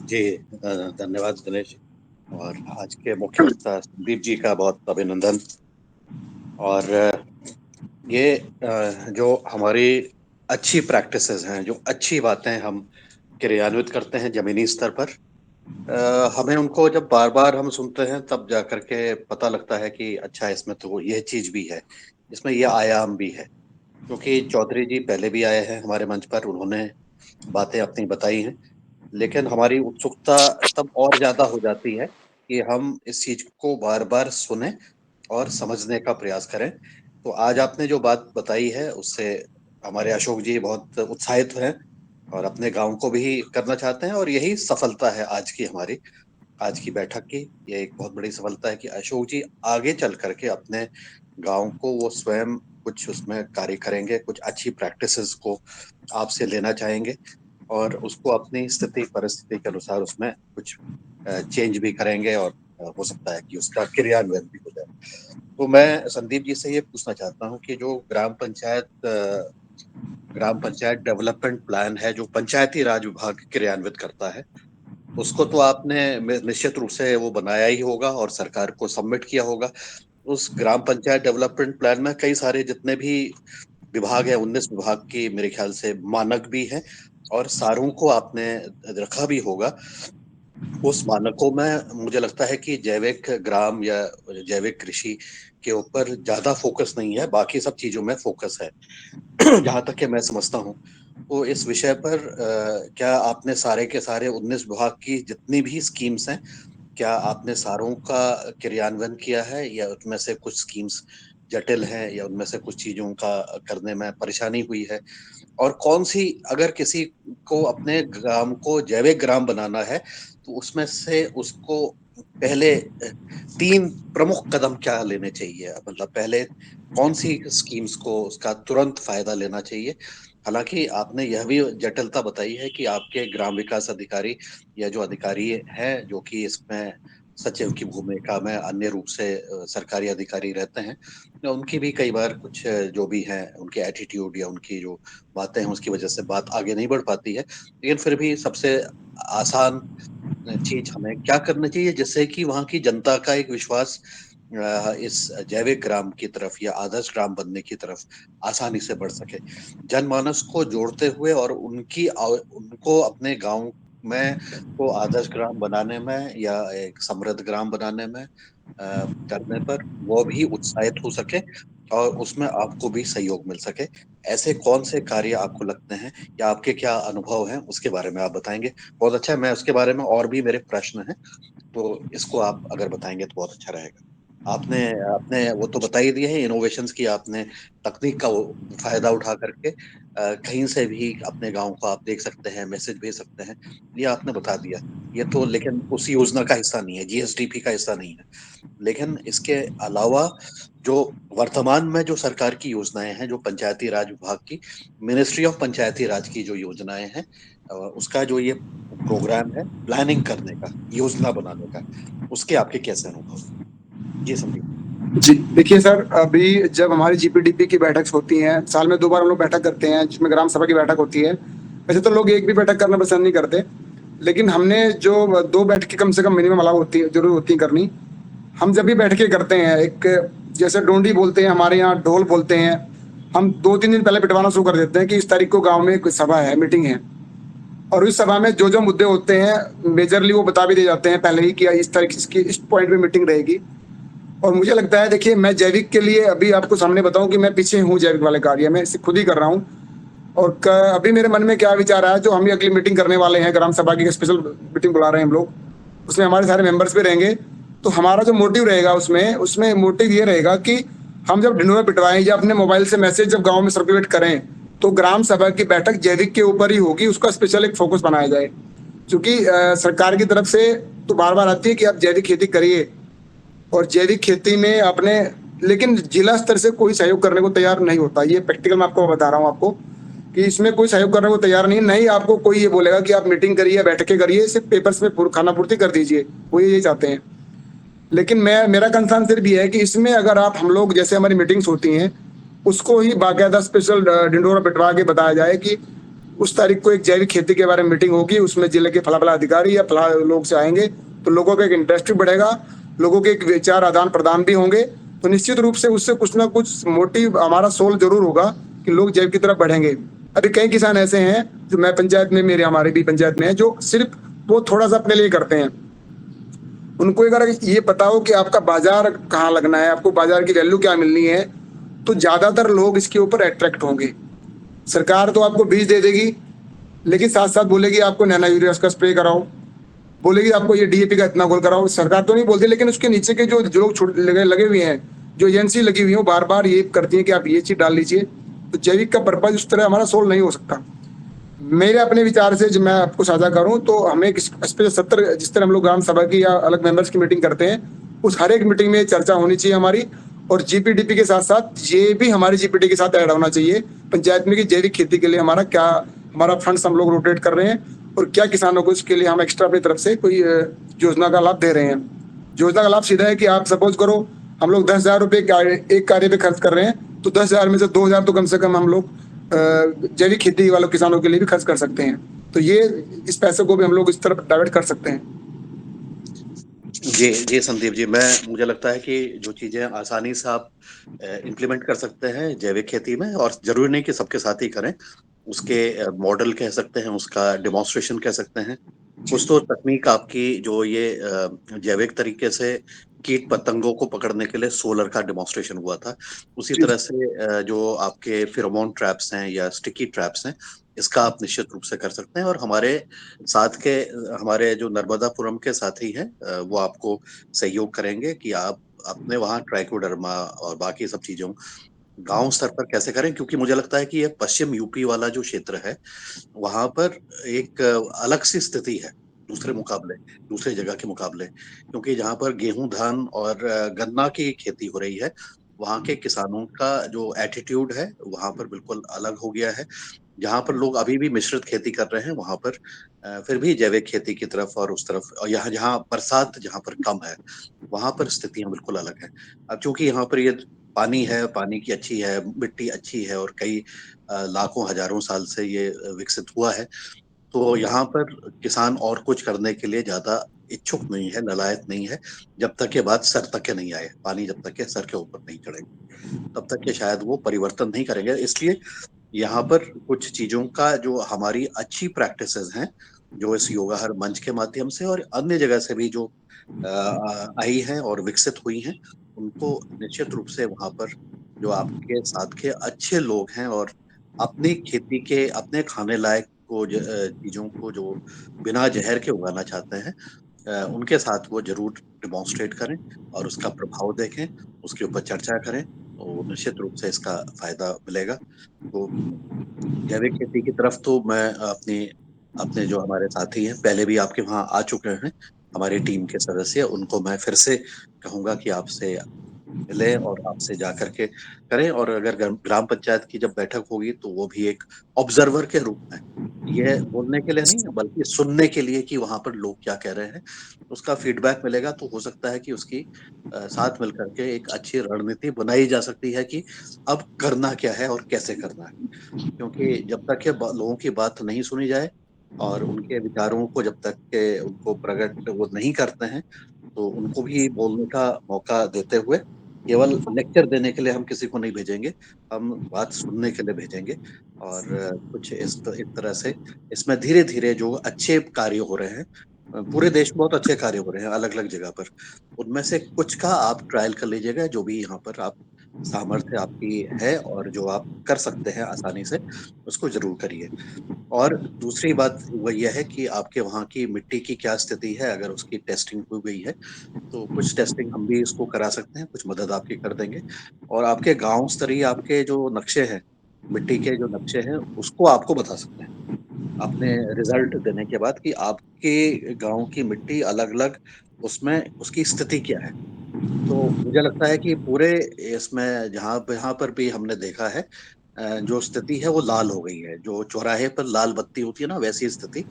जी, धन्यवाद दिनेश जी। और आज के मुख्य वक्ता संदीप जी का बहुत अभिनंदन। और ये जो हमारी अच्छी प्रैक्टिसेस हैं, जो अच्छी बातें हम क्रियान्वित करते हैं ज़मीनी स्तर पर, हमें उनको जब बार-बार हम सुनते हैं तब जाकर के पता लगता है कि अच्छा इसमें तो ये चीज़ भी है, इसमें ये आयाम भी है। क्योंकि चौधरी जी पहले भी आए हैं हमारे मंच पर, उन्होंने बातें अपनी बताई हैं। लेकिन हमारी उत्सुकता तब और ज़्यादा हो जाती है कि हम इस चीज़ को बार-बार सुनें और समझने का प्रयास करें। तो आज आपने जो बात बताई है उससे हमारे अशोक जी बहुत उत्साहित हैं और अपने गाँव को भी करना चाहते हैं, और यही सफलता है आज की बैठक की। ये एक बहुत बड़ी सफलता है कि अशोक जी आगे चल कर के अपने गाँव को वो स्वयं कुछ उसमें कार्य करेंगे, कुछ अच्छी प्रैक्टिसेस को आपसे लेना चाहेंगे और उसको अपनी स्थिति परिस्थिति के अनुसार उसमें कुछ चेंज भी करेंगे और हो सकता है कि उसका क्रियान्वयन भी हो जाए। तो मैं संदीप जी से ये पूछना चाहता हूँ कि जो ग्राम पंचायत डेवलपमेंट प्लान है, जो पंचायती राज विभाग क्रियान्वित करता है, उसको तो आपने निश्चित रूप से वो बनाया ही होगा और सरकार को सबमिट किया होगा। उस ग्राम पंचायत डेवलपमेंट प्लान में कई सारे जितने भी विभाग हैं, 19 विभाग की मेरे ख्याल से मानक भी हैं और सारों को आपने रखा भी होगा। उस मानकों में मुझे लगता है कि जैविक ग्राम या जैविक कृषि के ऊपर ज़्यादा फ़ोकस नहीं है, बाकी सब चीज़ों में फ़ोकस है। जहाँ तक कि मैं समझता हूँ। तो इस विषय पर क्या आपने सारे के सारे 19 विभाग की जितनी भी स्कीम्स हैं, क्या आपने सारों का क्रियान्वयन किया है या उनमें से कुछ स्कीम्स जटिल हैं या उनमें से कुछ चीज़ों का करने में परेशानी हुई है? और कौन-सी, अगर किसी को अपने ग्राम को जैविक ग्राम बनाना है, तो उसमें से उसको पहले 3 प्रमुख कदम क्या लेने चाहिए? मतलब पहले कौन-सी स्कीम्स को उसका तुरंत फ़ायदा लेना चाहिए? हालाँकि आपने यह भी जटिलता बताई है कि आपके ग्राम विकास अधिकारी या जो अधिकारी हैं, जो कि इसमें सचिव की भूमिका में अन्य रूप से सरकारी अधिकारी रहते हैं, उनकी भी कई बार कुछ जो भी हैं, उनके एटीट्यूड या उनकी जो बातें हैं, उसकी वजह से बात आगे नहीं बढ़ पाती है। लेकिन फिर भी सबसे आसान चीज़ हमें क्या करना चाहिए जिससे कि वहाँ की जनता का एक विश्वास इस जैविक ग्राम की तरफ या आदर्श ग्राम बनने की तरफ आसानी से बढ़ सके। जनमानस को जोड़ते हुए और उनको अपने गाँव में को आदर्श ग्राम बनाने में या एक समृद्ध ग्राम बनाने में करने पर वो भी उत्साहित हो सके और उसमें आपको भी सहयोग मिल सके। ऐसे कौन से कार्य आपको लगते हैं या आपके क्या अनुभव हैं, उसके बारे में आप बताएँगे? बहुत अच्छा है, मैं उसके बारे में और भी मेरे प्रश्न हैं, तो इसको आप अगर बताएँगे तो बहुत अच्छा रहेगा। आपने आपने वो तो बता ही दिए हैं इनोवेशंस की, आपने तकनीक का वो फायदा उठा करके कहीं से भी अपने गांव को आप देख सकते हैं, मैसेज भेज सकते हैं, ये आपने बता दिया। ये तो लेकिन उस योजना का हिस्सा नहीं है, जीएसडीपी का हिस्सा नहीं है। लेकिन इसके अलावा जो वर्तमान में जो सरकार की योजनाएं हैं, जो पंचायती राज विभाग की मिनिस्ट्री ऑफ पंचायती राज की जो योजनाएं हैं, उसका जो ये प्रोग्राम है प्लानिंग करने का, योजना बनाने का, उसके आपके कैसे अनुभव? जी संदीप। जी, देखिए सर, अभी जब हमारी जीपीडीपी की बैठक होती हैं, साल में 2 बार हम लोग बैठक करते हैं, जिसमें ग्राम सभा की बैठक होती है। वैसे तो लोग एक भी बैठक करना पसंद नहीं करते, लेकिन हमने जो 2 बैठकें कम से कम मिनिमम अलाउ होती है, ज़रूर होती है करनी। हम जब भी बैठकें करते हैं, एक जैसे डोंडी बोलते हैं, हमारे यहाँ ढोल बोलते हैं, हम 2-3 दिन पहले पिटवाना शुरू कर देते हैं कि इस तारीख को गाँव में कोई सभा है, मीटिंग है। और उस सभा में जो मुद्दे होते हैं, मेजरली वो बता भी दिए जाते हैं पहले ही कि इस तारीख इस पॉइंट पे मीटिंग रहेगी। और मुझे लगता है, देखिए, मैं जैविक के लिए अभी आपको सामने बताऊं कि मैं पीछे हूँ जैविक वाले कार्य में, इसे खुद ही कर रहा हूँ। और अभी मेरे मन में क्या विचार आया, जो हम ये अगली मीटिंग करने वाले हैं, ग्राम सभा की स्पेशल मीटिंग बुला रहे हैं हम लोग, उसमें हमारे सारे मेंबर्स भी रहेंगे। तो हमारा जो मोटिव रहेगा उसमें मोटिव ये रहेगा कि हम जब ढिंडोरा पिटवाएं या अपने मोबाइल से मैसेज जब गाँव में सर्कुलेट करें, तो ग्राम सभा की बैठक जैविक के ऊपर ही होगी, उसका स्पेशल एक फोकस बनाया जाए। क्योंकि सरकार की तरफ से तो बार बार आती है कि आप जैविक खेती करिए, और जैविक खेती में आपने, लेकिन जिला स्तर से कोई सहयोग करने को तैयार नहीं होता। ये प्रैक्टिकल मैं आपको बता रहा हूँ आपको कि इसमें कोई सहयोग करने को तैयार नहीं आपको कोई ये बोलेगा कि आप मीटिंग करिए, बैठकें करिए, सिर्फ पेपर्स में खाना पूर्ति कर दीजिए, वो यही चाहते हैं। लेकिन मेरा कंसर्न सिर्फ ये है कि इसमें अगर आप, हम लोग जैसे हमारी मीटिंग्स होती हैं, उसको ही बाकायदा स्पेशल ढिंडोरा पिटवा के बताया जाए कि उस तारीख को एक जैविक खेती के बारे में मीटिंग होगी, उसमें जिले के फला अधिकारी या फला लोग से आएंगे, तो लोगों का एक इंटरेस्ट भी बढ़ेगा, लोगों के एक विचार आदान प्रदान भी होंगे। तो निश्चित रूप से उससे कुछ ना कुछ मोटिव, हमारा सोल जरूर होगा कि लोग जैविक की तरफ बढ़ेंगे। अभी कई किसान ऐसे हैं जो मैं पंचायत में, मेरे हमारे भी पंचायत में है, जो सिर्फ वो थोड़ा सा अपने लिए करते हैं। उनको अगर ये पता हो कि आपका बाजार कहाँ लगना है, आपको बाजार की वैल्यू क्या मिलनी है, तो ज्यादातर लोग इसके ऊपर अट्रैक्ट होंगे। सरकार तो आपको बीज दे देगी, लेकिन साथ साथ बोलेगी आपको नैनो यूरिया का स्प्रे कराओ, बोलेगी आपको ये डीएपी का इतना गोल कराओ। सरकार तो नहीं बोलती, लेकिन उसके नीचे के जो लोग लगे हुए हैं, जो एजेंसी लगी हुई है, वो बार बार ये करती है कि आप ये चीज डाल लीजिए। तो जैविक का पर्पज उस तरह हमारा सोल्व नहीं हो सकता। मेरे अपने विचार से जो मैं आपको साझा करूं, तो हमें स्पेशल सत्र, जिस तरह हम लोग ग्राम सभा की या अलग मेंबर्स की मीटिंग करते हैं, उस हर एक मीटिंग में चर्चा होनी चाहिए हमारी। और जीपीडीपी के साथ साथ ये भी हमारी जीपीडी के साथ ऐड होना चाहिए पंचायत में कि जैविक खेती के लिए हमारा क्या, हमारा फंड्स हम लोग रोटेट कर रहे हैं, और क्या किसानों को इसके लिए हम एक्स्ट्रा अपनी तरफ से कोई योजना का लाभ दे रहे हैं। योजना का लाभ सीधा है कि आप सपोज करो हम लोग 10,000 रुपये एक कार्य पे खर्च कर रहे हैं, तो 10,000 में से 2,000 तो कम से कम हम लोग जैविक खेती वालों किसानों के लिए भी खर्च कर सकते हैं। तो ये, इस पैसे को भी हम लोग इस तरफ डाइवर्ट कर सकते हैं। जी संदीप जी, मुझे लगता है कि जो चीजें आसानी से आप इम्प्लीमेंट कर सकते हैं जैविक खेती में, और जरूरी नहीं कि सबके साथ ही करें, उसके मॉडल कह सकते हैं, उसका डेमोन्स्ट्रेशन कह सकते हैं। कुछ तो तकनीक आपकी जो ये जैविक तरीके से कीट पतंगों को पकड़ने के लिए सोलर का डेमोन्स्ट्रेशन हुआ था, उसी तरह से जो आपके फेरोमोन ट्रैप्स हैं या स्टिकी ट्रैप्स हैं, इसका आप निश्चित रूप से कर सकते हैं। और हमारे साथ के हमारे जो नर्मदापुरम के साथी हैं, वो आपको सहयोग करेंगे कि आप अपने वहाँ ट्राइकोडर्मा और बाकी सब चीजों गांव स्तर पर कैसे करें, क्योंकि मुझे लगता है कि ये पश्चिम यूपी वाला जो क्षेत्र है, वहां पर एक अलग सी स्थिति है दूसरे जगह के मुकाबले, क्योंकि जहां पर गेहूं, धान और गन्ना की खेती हो रही है, वहां के किसानों का जो एटीट्यूड है वहां पर बिल्कुल अलग हो गया है। जहां पर लोग अभी भी मिश्रित खेती कर रहे हैं, वहां पर फिर भी जैविक खेती की तरफ और उस तरफ, और यहाँ जहाँ बरसात जहाँ पर कम है, वहां पर स्थितियां बिल्कुल अलग है। अब चूंकि यहाँ पर ये पानी है, पानी की अच्छी है, मिट्टी अच्छी है, और कई लाखों हजारों साल से ये विकसित हुआ है, तो यहाँ पर किसान और कुछ करने के लिए ज्यादा इच्छुक नहीं है, ललायत नहीं है, जब तक ये बात सर तक के नहीं आए, पानी जब तक के सर के ऊपर नहीं चढ़ेगा, तब तक के शायद वो परिवर्तन नहीं करेंगे। इसलिए यहाँ पर कुछ चीजों का जो हमारी अच्छी प्रैक्टिसेस हैं, जो इस योगा हर मंच के माध्यम से और अन्य जगह से भी जो आई हैं और विकसित हुई हैं, उनको निश्चित रूप से वहां पर जो आपके साथ के अच्छे लोग हैं और अपनी खेती के अपने खाने लायक चीजों को जो बिना जहर के उगाना चाहते हैं, उनके साथ वो जरूर डिमॉन्स्ट्रेट करें और उसका प्रभाव देखें, उसके ऊपर चर्चा करें, तो निश्चित रूप से इसका फायदा मिलेगा। तो जैविक खेती की तरफ तो मैं अपने जो हमारे साथी हैं, पहले भी आपके वहाँ आ चुके हैं, हमारी टीम के सदस्य, उनको मैं फिर से कहूंगा कि आपसे मिले और आपसे जा करके करें। और अगर ग्राम पंचायत की जब बैठक होगी तो वो भी एक ऑब्जर्वर के रूप में, ये बोलने के लिए नहीं बल्कि सुनने के लिए कि वहां पर लोग क्या कह रहे हैं, उसका फीडबैक मिलेगा, तो हो सकता है कि उसकी साथ मिलकर के एक अच्छी रणनीति बनाई जा सकती है कि अब करना क्या है और कैसे करना है। क्योंकि जब तक के लोगों की बात नहीं सुनी जाए और उनके विचारों को जब तक के उनको प्रकट वो नहीं करते हैं, तो उनको भी बोलने का मौका देते हुए, केवल लेक्चर देने के लिए हम किसी को नहीं भेजेंगे, हम बात सुनने के लिए भेजेंगे। और कुछ इस तरह से इसमें धीरे-धीरे जो अच्छे कार्य हो रहे हैं, पूरे देश में बहुत अच्छे कार्य हो रहे हैं अलग-अलग जगह पर, उनमें से कुछ का आप ट्रायल कर लीजिएगा, जो भी यहाँ पर आप सामर्थ्य आपकी है और जो आप कर सकते हैं आसानी से, उसको ज़रूर करिए। और दूसरी बात वो ये है कि आपके वहाँ की मिट्टी की क्या स्थिति है, अगर उसकी टेस्टिंग हो गई है, तो कुछ टेस्टिंग हम भी इसको करा सकते हैं, कुछ मदद आपकी कर देंगे। और आपके गाँव स्तरीय आपके जो नक्शे हैं, मिट्टी के जो नक्शे हैं, उसको आपको बता सकते हैं, अपने रिज़ल्ट देने के बाद कि आपके गाँव की मिट्टी अलग-अलग उसमें उसकी स्थिति क्या है। तो मुझे लगता है कि पूरे इसमें जहाँ पर भी हमने देखा है, जो स्थिति है वो लाल हो गई है। जो चौराहे पर लाल बत्ती होती है ना, वैसी स्थिति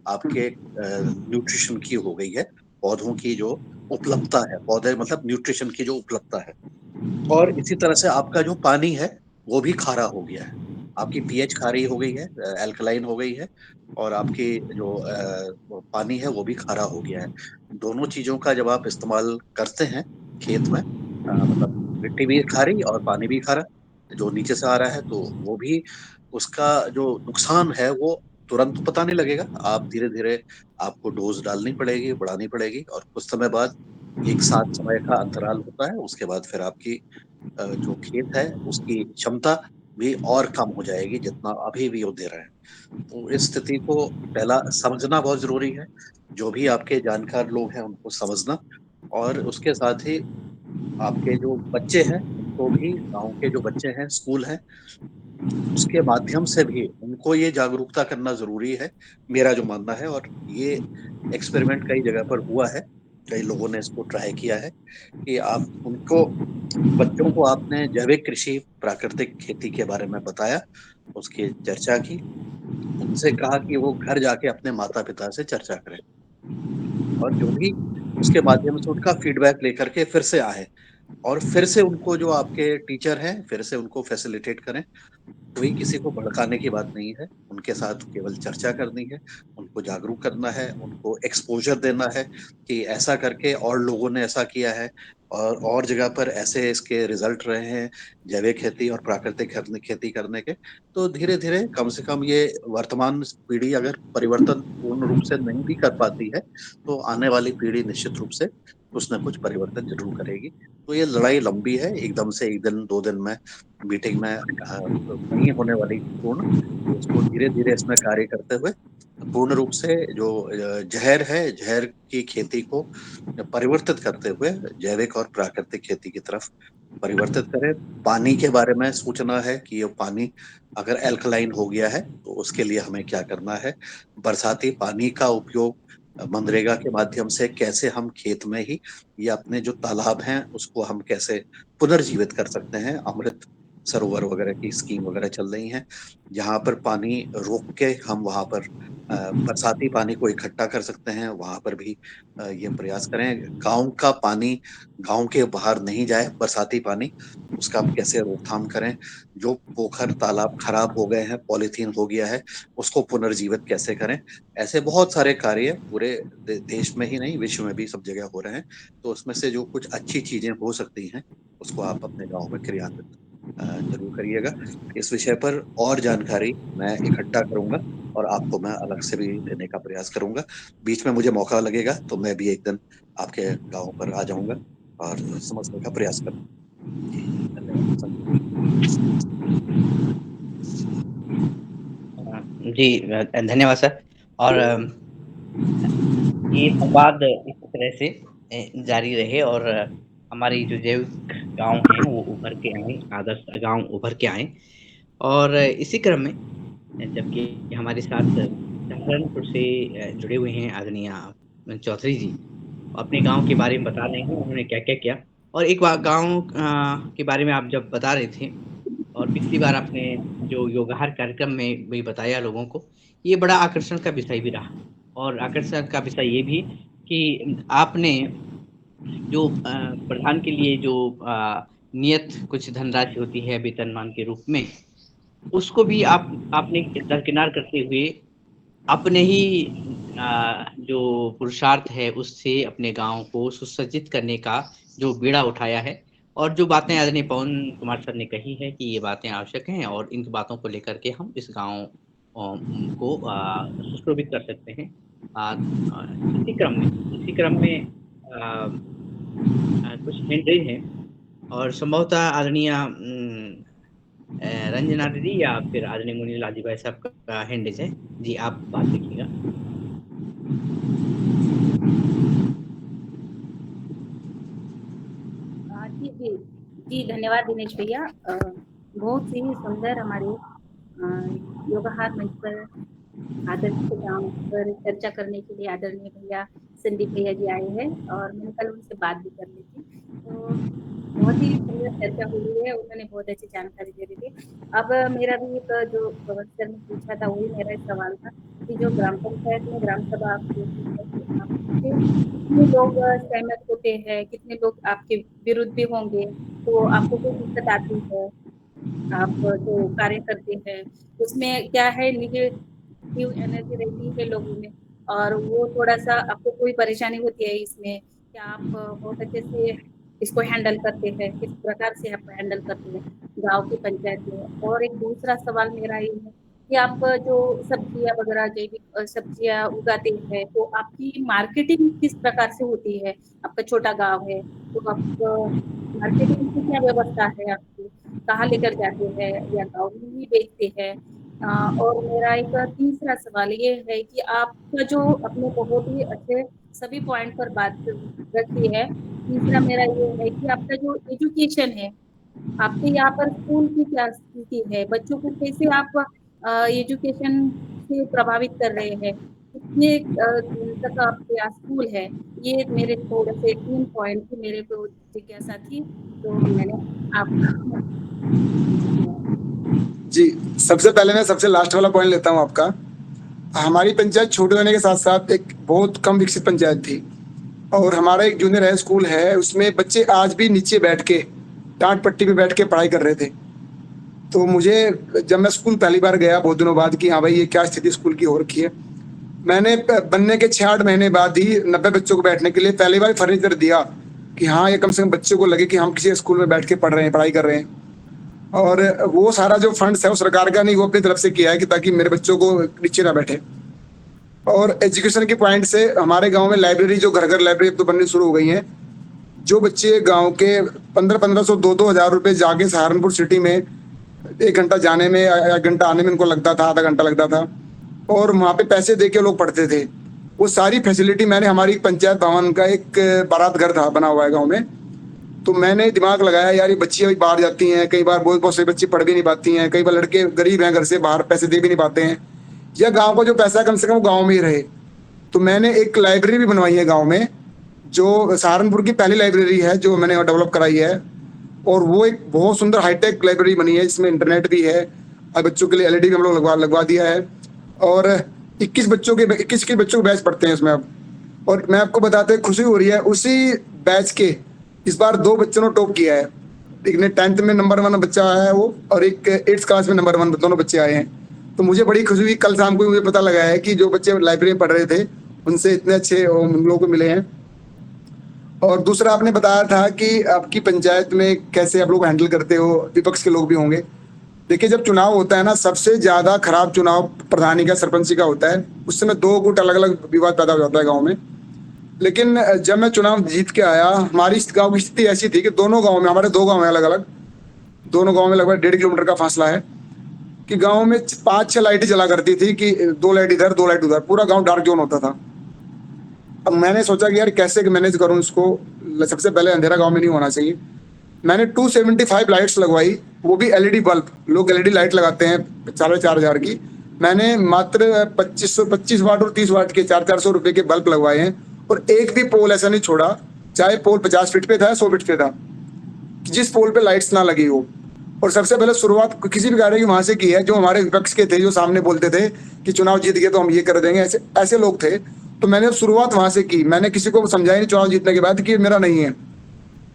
आपके न्यूट्रिशन की हो गई है, पौधों की जो उपलब्धता है, पौधे मतलब न्यूट्रिशन की जो उपलब्धता है। और इसी तरह से आपका जो पानी है, वो भी खारा हो गया है। आपकी पीएच खारी हो गई है, एल्कलाइन हो गई है, और आपकी जो वो पानी है वो भी खारा हो गया है। दोनों चीज़ों का जब आप इस्तेमाल करते हैं खेत में, मतलब मिट्टी भी खारी और पानी भी खारा, जो नीचे से आ रहा है, तो वो भी उसका जो नुकसान है वो तुरंत तो पता नहीं लगेगा। आप धीरे-धीरे आपको डोज़ डालनी पड़ेगी, बढ़ानी पड़ेगी, और कुछ समय बाद एक साथ समय का अंतराल होता है, उसके बाद फिर आपकी जो खेत है उसकी क्षमता भी और कम हो जाएगी जितना अभी भी वो दे रहे हैं। तो इस स्थिति को पहला समझना बहुत ज़रूरी है, जो भी आपके जानकार लोग हैं उनको समझना, और उसके साथ ही आपके जो बच्चे हैं उनको भी, गाँव के जो बच्चे हैं, स्कूल हैं, उसके माध्यम से भी उनको ये जागरूकता करना ज़रूरी है, मेरा जो मानना है। और ये एक्सपेरिमेंट कई जगह पर हुआ है, कई लोगों ने इसको ट्राई किया है कि आप उनको, बच्चों को आपने जैविक कृषि, प्राकृतिक खेती के बारे में बताया, उसकी चर्चा की, उनसे कहा कि वो घर जाके अपने माता-पिता से चर्चा करें, और जो भी उसके माध्यम से उनका फीडबैक लेकर के फिर से आएँ, और फिर से उनको, जो आपके टीचर हैं, फिर से उनको फैसिलिटेट करें। कोई किसी को भड़काने की बात नहीं है, उनके साथ केवल चर्चा करनी है, उनको जागरूक करना है, उनको एक्सपोज़र देना है कि ऐसा करके और लोगों ने ऐसा किया है, और जगह पर ऐसे इसके रिज़ल्ट रहे हैं, जैविक खेती और प्राकृतिक खेती करने के। तो धीरे-धीरे कम से कम ये वर्तमान पीढ़ी अगर परिवर्तन पूर्ण रूप से नहीं भी कर पाती है, तो आने वाली पीढ़ी निश्चित रूप से कुछ न कुछ परिवर्तन ज़रूर करेगी। तो ये लड़ाई लंबी है, एकदम से 1 दिन 2 दिन में मीटिंग में नहीं होने वाली पूर्ण। तो इसको धीरे-धीरे इसमें कार्य करते हुए पूर्ण रूप से जो ज़हर है, ज़हर की खेती को परिवर्तित करते हुए जैविक और प्राकृतिक खेती की तरफ परिवर्तित करें। पानी के बारे में सोचना है कि ये पानी अगर एल्कलाइन हो गया है, तो उसके लिए हमें क्या करना है? बरसाती पानी का उपयोग मनरेगा के माध्यम से कैसे हम खेत में ही, या अपने जो तालाब हैं, उसको हम कैसे पुनर्जीवित कर सकते हैं? अमृत सरोवर वगैरह की स्कीम वगैरह चल रही हैं, जहाँ पर पानी रोक के हम वहाँ पर बरसाती पानी को इकट्ठा कर सकते हैं, वहाँ पर भी ये प्रयास करें। गाँव का पानी गाँव के बाहर नहीं जाए, बरसाती पानी, उसका आप कैसे रोकथाम करें? जो पोखर, तालाब खराब हो गए हैं, पॉलीथीन हो गया है, उसको पुनर्जीवित कैसे करें? ऐसे बहुत सारे कार्य पूरे देश में ही नहीं, विश्व में भी सब जगह हो रहे हैं। तो उसमें से जो कुछ अच्छी चीज़ें हो सकती हैं, उसको आप अपने गाँव में क्रियान्वित ज़रूर करिएगा। इस विषय पर और जानकारी मैं इकट्ठा करूँगा और आपको मैं अलग से भी देने का प्रयास करूँगा। बीच में मुझे मौका लगेगा तो मैं भी एक दिन आपके गाँव पर आ जाऊँगा और समझने का प्रयास करूँगा। जी, धन्यवाद। संजय। जी धन्यवाद सर। और ये संवाद इस तरह से जारी रहे और हमारी जो जैविक गाँव हैं वो उभर के आएँ, आदर्श गाँव उभर के आएँ। और इसी क्रम में जबकि हमारे साथ सहारनपुर से जुड़े हुए हैं आदरणीय चौधरी जी, अपने गाँव के बारे में बता रहे हैं उन्होंने क्या-क्या किया। और एक गाँव के बारे में आप जब बता रहे थे और पिछली बार आपने जो योगाहार कार्यक्रम में भी बताया लोगों को, ये बड़ा आकर्षण का विषय भी रहा। और आकर्षण का विषय ये भी कि आपने जो प्रधान के लिए जो नियत कुछ धनराशि होती है वेतनमान के रूप में, उसको भी आपने दरकिनार करते हुए अपने ही जो पुरुषार्थ है उससे अपने गाँव को सुसज्जित करने का जो बीड़ा उठाया है और जो बातें आदरणीय पवन कुमार सर ने कही है कि ये बातें आवश्यक हैं और इन बातों को लेकर के हम इस गाँव को सुशोभित कर सकते हैं। इसी क्रम में कुछ हैंडल हैं और संभवतः आदरणीय रंजना दीदी या फिर आदरणीय मुनीलाल लालजी भाई साहब का हैंडल है। जी, आप बात लिखिएगा। जी, जी। जी, धन्यवाद दिनेश भैया। बहुत ही सुंदर हमारे योगाहार मंच पर आदर्श गाँव पर चर्चा करने के लिए आदरणीय भैया संदीप भैया जी आए हैं और मैंने कल उनसे बात भी कर ली थी। तो बहुत ही सुंदर चर्चा हुई है, उन्होंने बहुत अच्छी जानकारी दे दी थी। अब मेरा भी एक जो पवन सर ने पूछा था वही मेरा एक सवाल था कि जो ग्राम पंचायत में ग्राम सभा आपकी होती है तो आपके कितने लोग सहमत होते हैं, कितने लोग आपके विरुद्ध भी होंगे, तो आपको कोई दिक्कत आती है? आप जो कार्य करते हैं उसमें क्या है नेगेटिव एनर्जी रहती है लोगों में और वो थोड़ा-सा आपको कोई परेशानी होती है इसमें? क्या आप बहुत अच्छे से इसको हैंडल करते हैं? किस प्रकार से आप हैंडल करते हैं गाँव की पंचायत में? और एक दूसरा सवाल मेरा ये है कि आप जो सब्जियाँ वगैरह जैविक सब्जियाँ उगाते हैं, तो आपकी मार्केटिंग किस प्रकार से होती है? आपका छोटा गाँव है, तो आप मार्केटिंग की क्या व्यवस्था है आपकी? कहाँ लेकर जाते हैं या गाँव में ही बेचते हैं? और मेरा एक तीसरा सवाल ये है कि आपका जो आपने बहुत ही अच्छे सभी पॉइंट पर बात रखी है। तीसरा मेरा ये है कि आपका जो एजुकेशन है, आपके यहाँ पर स्कूल की क्या स्थिति है? बच्चों को कैसे आप एजुकेशन से प्रभावित कर रहे हैं? कितने दिन तक आपके यहाँ स्कूल है? ये मेरे थोड़े से 3 पॉइंट थी, मेरे को जिज्ञासा थी, तो मैंने आपको जी, सबसे पहले मैं सबसे लास्ट वाला पॉइंट लेता हूँ आपका। हमारी पंचायत छोटे होने के साथ-साथ एक बहुत कम विकसित पंचायत थी और हमारा एक जूनियर हाई स्कूल है, उसमें बच्चे आज भी नीचे बैठ के, टाट पट्टी पे बैठ के पढ़ाई कर रहे थे। तो मुझे जब मैं स्कूल पहली बार गया बहुत दिनों बाद कि हाँ भाई, ये क्या स्थिति स्कूल की हो रखी है। मैंने बनने के 6-8 महीने बाद ही 90 बच्चों को बैठने के लिए पहली बार फर्नीचर दिया कि हाँ, ये कम से कम बच्चों को लगे कि हम किसी स्कूल में बैठ के पढ़ रहे हैं, पढ़ाई कर रहे हैं। और वो सारा जो फंड्स है वो सरकार का नहीं, वो अपनी तरफ से किया है कि ताकि मेरे बच्चों को नीचे ना बैठे। और एजुकेशन के पॉइंट से हमारे गांव में लाइब्रेरी, जो घर-घर लाइब्रेरी अब तो बननी शुरू हो गई हैं। जो बच्चे गांव के 1500-1500, 2-2 हज़ार रुपए जाके सहारनपुर सिटी में 1 घंटा जाने में, 1 घंटा आने में उनको लगता था, आधा घंटा लगता था और वहाँ पे पैसे दे के लोग पढ़ते थे। वो सारी फैसिलिटी मैंने, हमारी पंचायत भवन का एक बारात घर था बना हुआ है गाँव में, तो मैंने दिमाग लगाया यार ये बच्चियाँ बाहर जाती हैं, कई बार बहुत से बच्चे पढ़ भी नहीं पाती हैं, कई बार लड़के गरीब हैं, घर से बाहर पैसे दे भी नहीं पाते हैं, या गांव का जो पैसा है कम से कम वो गांव में ही रहे। तो मैंने एक लाइब्रेरी भी बनवाई है गांव में, जो सहारनपुर की पहली लाइब्रेरी है जो मैंने डेवलप कराई है और वो एक बहुत सुंदर हाईटेक लाइब्रेरी बनी है, इसमें इंटरनेट भी है और बच्चों के लिए LED भी हम लोग लगवा दिया है और 21 बच्चों के बैच पढ़ते हैं इसमें अब। और मैं आपको बताते खुशी हो रही है, उसी बैच के इस बार 2 बच्चों ने टॉप किया है। एक ने 10th में नंबर 1 बच्चा आया है वो, और एक 8th क्लास में नंबर 1, दोनों बच्चे आए हैं। तो मुझे बड़ी खुशी हुई, कल शाम को मुझे पता लगा है कि जो बच्चे लाइब्रेरी में पढ़ रहे थे उनसे इतने अच्छे उन लोगों को मिले हैं। और दूसरा आपने बताया था कि आपकी पंचायत में कैसे आप लोग हैंडल करते हो, विपक्ष के लोग भी होंगे। देखिए, जब चुनाव होता है ना, सबसे ज्यादा खराब चुनाव प्रधानी का, सरपंची का होता है। उस समय 2 गुट अलग अलग विवाद पैदा हो जाता है गाँव में। लेकिन जब मैं चुनाव जीत के आया, हमारी इस गांव की स्थिति ऐसी थी कि दोनों गांव में, हमारे 2 गांव हैं अलग अलग, दोनों गांव में लगभग 1.5 किलोमीटर का फासला है, कि गांव में 5-6 लाइटें जला करती थी कि 2 लाइट इधर 2 लाइट उधर, पूरा गांव डार्क जोन होता था। अब मैंने सोचा कि यार कैसे मैनेज करूं इसको, सबसे पहले अंधेरा गांव में नहीं होना चाहिए। मैंने 275 लाइट्स लगवाई, वो भी एलईडी बल्ब। लोग एलईडी लाइट लगाते हैं 4,500 की, मैंने मात्र 25 वाट और 30 वाट के 400 रुपए के बल्ब लगवाए हैं। और एक भी पोल ऐसा नहीं छोड़ा, चाहे पोल 50 फीट पे था 100 फीट पे था, जिस पोल पे लाइट्स ना लगी हो। और सबसे पहले शुरुआत किसी भी कार्य की वहां से की है, जो हमारे विपक्ष के थे, जो सामने बोलते थे कि चुनाव जीत गए तो हम ये कर देंगे, ऐसे ऐसे लोग थे। तो मैंने शुरुआत वहां से की। मैंने किसी को समझाया नहीं चुनाव जीतने के बाद कि मेरा नहीं है।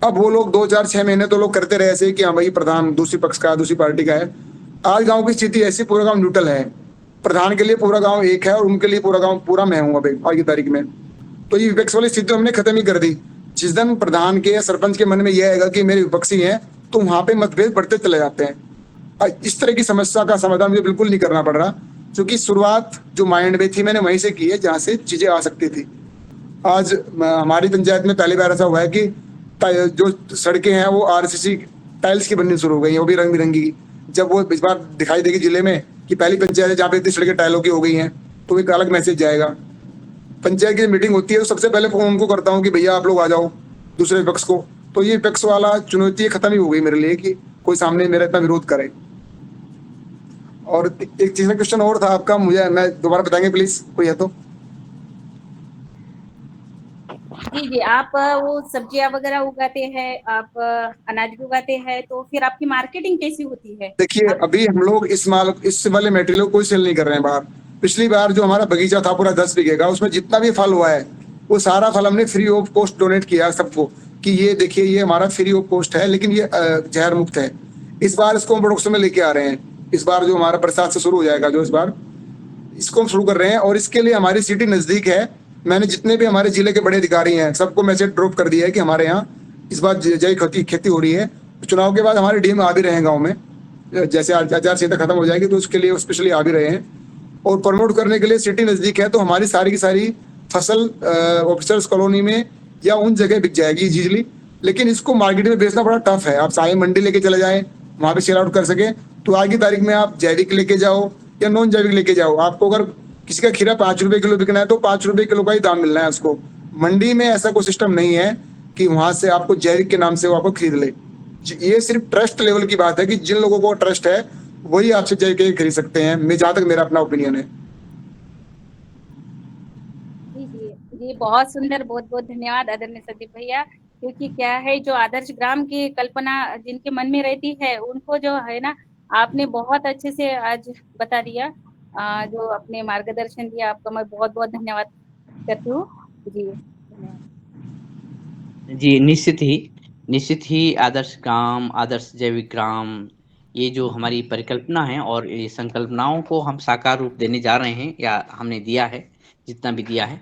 अब वो लोग 2 4 6 महीने तो लोग करते रहे ऐसे कि हाँ भाई प्रधान दूसरी पक्ष का, दूसरी पार्टी का है। आज गांव की स्थिति ऐसी, पूरा गांव न्यूट्रल है। प्रधान के लिए पूरा गांव एक है और उनके लिए पूरा गांव पूरा मैं हूँ अब आज की तारीख में। तो ये विपक्ष वाली स्थिति हमने खत्म ही कर दी। जिस दिन प्रधान के या सरपंच के मन में यह आएगा कि मेरे विपक्षी हैं, तो वहां पे मतभेद बढ़ते चले जाते हैं। इस तरह की समस्या का समाधान मुझे बिल्कुल नहीं करना पड़ रहा, क्योंकि शुरुआत जो माइंड में थी मैंने वहीं से की है जहां से चीजें आ सकती थी। आज हमारी पंचायत में पहली बार ऐसा हुआ है कि जो सड़कें हैं वो आरसीसी टाइल्स की बननी शुरू हो गई हैं, वो भी रंग बिरंगी। जब वो इस बार दिखाई देगी जिले में कि पहली पंचायत है जहाँ पे इतनी सड़कें टाइलों की हो गई हैं, तो एक अलग मैसेज जाएगा। पंचायत की मीटिंग होती है तो सबसे पहले फोन उनको करता हूँ कि भैया आप लोग आ जाओ, दूसरे विपक्ष को। तो ये विपक्ष वाला चुनौती खत्म ही हो गई मेरे लिए कि कोई सामने मेरा इतना विरोध करे। और एक चीज में क्वेश्चन और था आपका, मुझे मैं दोबारा बताएंगे प्लीज, कोई है तो। जी जी, आप वो सब्जियां वगैरह उगाते हैं, आप अनाज भी उगाते हैं, तो फिर आपकी मार्केटिंग कैसी होती है? देखिए अभी हम लोग इस वाले मटेरियल को कोई सेल नहीं कर रहे हैं बाहर। पिछली बार जो हमारा बगीचा था पूरा 10 बीघे का, उसमें जितना भी फल हुआ है वो सारा फल हमने फ्री ऑफ कॉस्ट डोनेट किया सबको, कि ये देखिए ये हमारा फ्री ऑफ कॉस्ट है, लेकिन ये जहर मुक्त है। इस बार इसको हम प्रोडक्शन में लेके आ रहे हैं। इस बार जो हमारा बरसात से शुरू हो जाएगा, जो इस बार इसको हम शुरू कर रहे हैं। और इसके लिए हमारी सिटी नजदीक है। मैंने जितने भी हमारे जिले के बड़े अधिकारी हैं सबको मैसेज ड्रॉप कर दिया है कि हमारे यहाँ इस बार जैविक खेती हो रही है। चुनाव के बाद हमारे डीएम आ भी रहे हैं गाँव में, जैसे आचार संहिता खत्म हो जाएगी तो उसके लिए स्पेशली आ भी रहे हैं। और प्रमोट करने के लिए सिटी नजदीक है, तो हमारी सारी की सारी फसल ऑफिसर्स कॉलोनी में या उन जगह बिक जाएगी इजीली। लेकिन इसको मार्केट में बेचना बड़ा टफ है। आप साई मंडी लेके चले जाएं, वहां पे सेल आउट कर सके, तो आज की तारीख में आप जैविक लेके जाओ या नॉन जैविक लेके जाओ, आपको अगर किसी का खीरा 5 रुपए किलो बिकना है तो 5 रुपए किलो का ही दाम मिलना है उसको। मंडी में ऐसा कोई सिस्टम नहीं है कि वहां से आपको जैविक के नाम से वो आपको खरीद ले। ये सिर्फ ट्रस्ट लेवल की बात है कि जिन लोगों को ट्रस्ट है वही आपसे जैविक खरीद सकते हैं, मैं जहां तक मेरा अपना ओपिनियन है। जी जी जी, बहुत सुंदर, बहुत बहुत धन्यवाद आदरणीय संदीप भैया। क्योंकि क्या है, जो आदर्श ग्राम की कल्पना जिनके मन में रहती है उनको जो है ना, आपने बहुत अच्छे से आज बता दिया। जो अपने मार्गदर्शन दिया, आपका मैं बहुत बहुत धन्यवाद करती हूँ। जी धन्यवाद। जी, निश्चित ही आदर्श ग्राम, आदर्श जैविक ग्राम, ये जो हमारी परिकल्पना है और ये संकल्पनाओं को हम साकार रूप देने जा रहे हैं या हमने दिया है, जितना भी दिया है।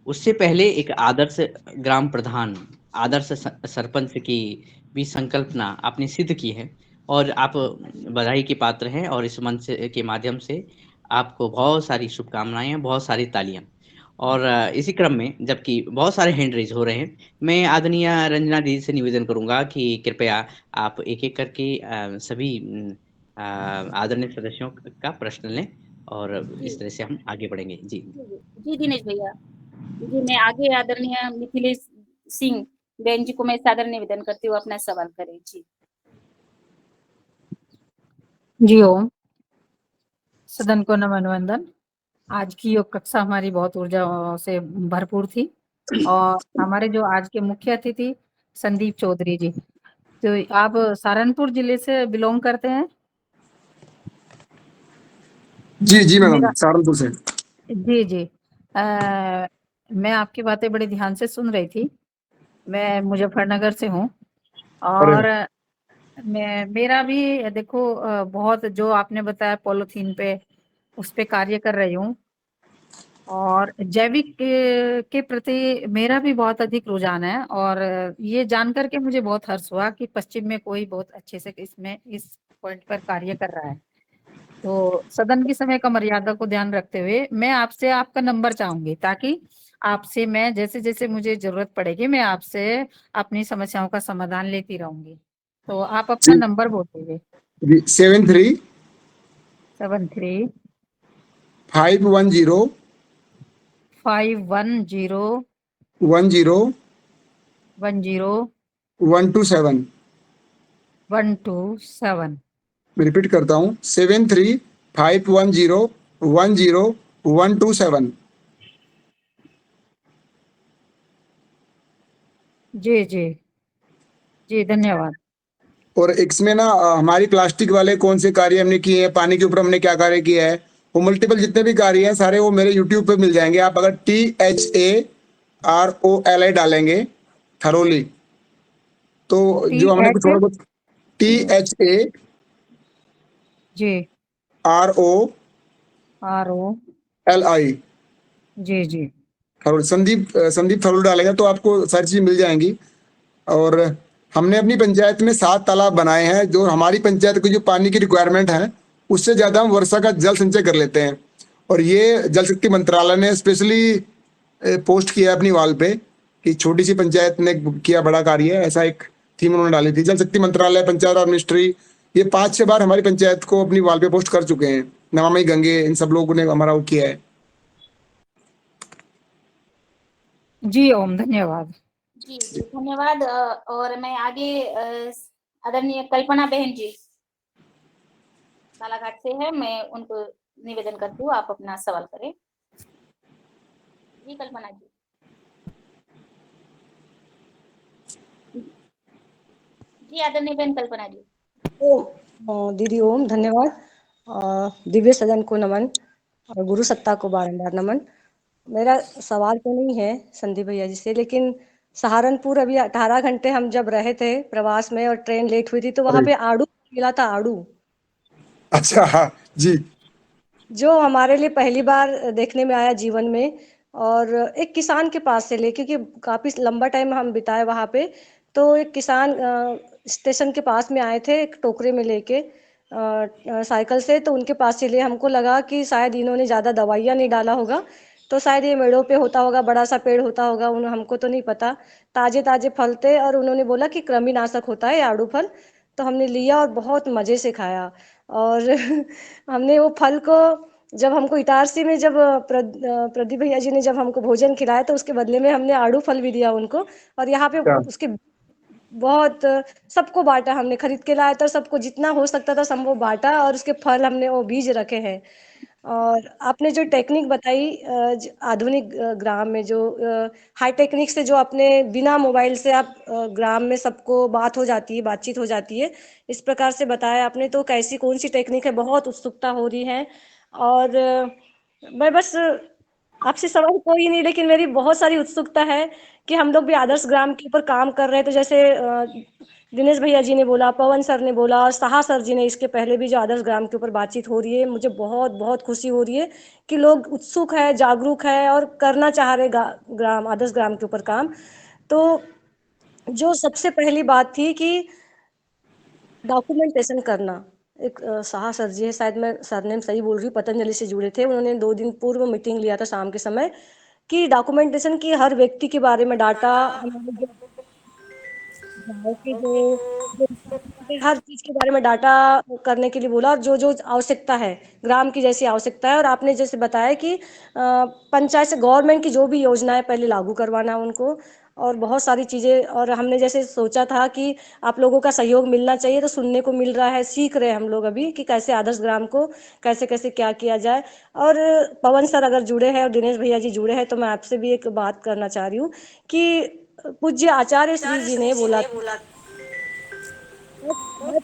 उससे पहले एक आदर्श ग्राम प्रधान, आदर्श सरपंच की भी संकल्पना आपने सिद्ध की है और आप बधाई के पात्र हैं। और इस मंच के माध्यम से आपको बहुत सारी शुभकामनाएँ हैं, बहुत सारी तालियाँ। और इसी क्रम में जबकि बहुत सारे हैंड रेज़ हो रहे हैं, मैं आदरणीय रंजना दीदी से निवेदन करूँगा कि कृपया आप एक-एक करके सभी आदरणीय सदस्यों का प्रश्न लें और जी इस तरह से हम आगे बढ़ेंगे। जी। जी दिनेश भैया, जी मैं आगे आदरणीय मिथिलेश सिंह बहन जी को मैं सादर निवेदन करती हूँ, अपना सवाल करें। जी जी ओम, सदन को नमन वंदन। आज की योग कक्षा हमारी बहुत ऊर्जा से भरपूर थी और हमारे जो आज के मुख्य अतिथि संदीप चौधरी जी, तो आप सहारनपुर जिले से बिलोंग करते हैं? जी जी मैडम, मेरा सहारनपुर से। जी जी मैं आपकी बातें बड़े ध्यान से सुन रही थी। मैं मुजफ्फरनगर से हूँ और मेरा भी देखो बहुत जो आपने बताया पॉलीथीन पे, उस पे कार्य कर रही हूँ और जैविक के प्रति मेरा भी बहुत अधिक रुझान है। और ये जानकर के मुझे बहुत हर्ष हुआ कि पश्चिम में कोई बहुत अच्छे से इस पॉइंट पर कार्य कर रहा है। तो सदन की समय का मर्यादा को ध्यान रखते हुए मैं आपसे आपका नंबर चाहूंगी, ताकि आपसे मैं जैसे जैसे मुझे जरूरत पड़ेगी मैं आपसे अपनी समस्याओं का समाधान लेती रहूंगी। तो आप अपना नंबर बोल दीजिए। 73 73 510 510 10 10 127। 127। मैं रिपीट करता हूँ, 73 510 10127। जी जी जी, धन्यवाद। और इसमें ना हमारी प्लास्टिक वाले कौन से कार्य हमने किए हैं, पानी के ऊपर हमने क्या कार्य किया है, वो मल्टीपल जितने भी कार्य हैं सारे वो मेरे यूट्यूब पे मिल जाएंगे। आप अगर THAROLI डालेंगे, थरोली, तो जो हमने TH थोड़ा बहुत THAROLI, जी, RO जी जी थरोली, संदीप थरोली डालेंगे तो आपको सारी चीज मिल जाएंगी। और हमने अपनी पंचायत में 7 तालाब बनाए हैं, जो हमारी पंचायत की जो पानी की रिक्वायरमेंट है उससे ज्यादा हम वर्षा का जल संचय कर लेते हैं। और ये जल शक्ति मंत्रालय ने स्पेशली पोस्ट किया है अपनी वॉल पे कि छोटी सी पंचायत ने किया बड़ा कार्य, ऐसा एक थीम उन्होंने डाली थी। जल शक्ति मंत्रालय, पंचायत राज मिनिस्ट्री, ये 5-6 बार हमारी पंचायत को अपनी वॉल पे पोस्ट कर चुके हैं। नमामि गंगे, इन सब लोगों ने हमारा वो किया है। जी ओम, धन्यवाद। जी जी धन्यवाद। और मैं आगे आदरणीय कल्पना बहन जी बालाघाट से है, मैं उनको निवेदन करती हूँ आप अपना सवाल करें। जी कल्पना जी। जी आदरणीय बहन कल्पना जी। दीदी ओम, धन्यवाद। दिव्य सदन को नमन और गुरु सत्ता को बारंबार नमन। मेरा सवाल तो नहीं है संदीप भैया जी से, लेकिन सहारनपुर अभी 18 घंटे हम जब रहे थे प्रवास में और ट्रेन लेट हुई थी, तो वहां अरे पे आड़ू मिला था, आड़ू, अच्छा, हाँ जी, जो हमारे लिए पहली बार देखने में आया जीवन में। और एक किसान के पास से ले, क्योंकि काफी लंबा टाइम हम बिताए वहां पे, तो एक किसान स्टेशन के पास में आए थे एक टोकरे में लेके साइकिल से, तो उनके पास से लिए। हमको लगा कि शायद इन्होंने ज्यादा दवाइयाँ नहीं डाला होगा, तो शायद ये मेड़ों पे होता होगा, बड़ा सा पेड़ होता होगा, उन हमको तो नहीं पता। ताजे ताजे फल थे और उन्होंने बोला कि कृमिनाशक होता है आड़ू फल। तो हमने लिया और बहुत मजे से खाया। और हमने वो फल को, जब हमको इटारसी में जब प्रदीप भैया जी ने जब हमको भोजन खिलाया, तो उसके बदले में हमने आड़ू फल भी दिया उनको। और यहाँ पे क्या उसके बहुत सबको बांटा, हमने खरीद के लाया था, सबको जितना हो सकता था सब वो बांटा, और उसके फल हमने वो बीज रखे हैं। और आपने जो टेक्निक बताई आधुनिक ग्राम में जो हाई टेक्निक से, जो अपने बिना मोबाइल से आप ग्राम में सबको बात हो जाती है, बातचीत हो जाती है, इस प्रकार से बताया आपने, तो कैसी कौन सी टेक्निक है, बहुत उत्सुकता हो रही है। और मैं बस आपसे सवाल कोई नहीं, लेकिन मेरी बहुत सारी उत्सुकता है कि हम लोग भी आदर्श ग्राम के ऊपर काम कर रहे हैं। तो जैसे दिनेश भैया जी ने बोला, पवन सर ने बोला, और साहा सर जी ने, इसके पहले भी जो आदर्श ग्राम के ऊपर बातचीत हो रही है, मुझे बहुत बहुत खुशी हो रही है कि लोग उत्सुक है, जागरूक है और करना चाह रहे ग्राम, आदर्श ग्राम के ऊपर काम। तो जो सबसे पहली बात थी कि डॉक्यूमेंटेशन करना। एक साहा सर जी है, शायद मैं सरनेम सही बोल रही हूँ, पतंजलि से जुड़े थे, उन्होंने 2 दिन पूर्व मीटिंग लिया था शाम के समय, कि डॉक्यूमेंटेशन की हर व्यक्ति के बारे में डाटा, हमारे जो गाँव के जो हर चीज के बारे में डाटा करने के लिए बोला, और जो जो आवश्यकता है, ग्राम की जैसी आवश्यकता है। और आपने जैसे बताया कि पंचायत से गवर्नमेंट की जो भी योजना है पहले लागू करवाना उनको, और बहुत सारी चीजें। और हमने जैसे सोचा था कि आप लोगों का सहयोग मिलना चाहिए, तो सुनने को मिल रहा है, सीख रहे हैं हम लोग अभी कि कैसे आदर्श ग्राम को कैसे कैसे क्या किया जाए। और पवन सर अगर जुड़े हैं और दिनेश भैया जी जुड़े हैं, तो मैं आपसे भी एक बात करना चाह रही हूँ कि पूज्य आचार्य श्री जी ने बोला था, हर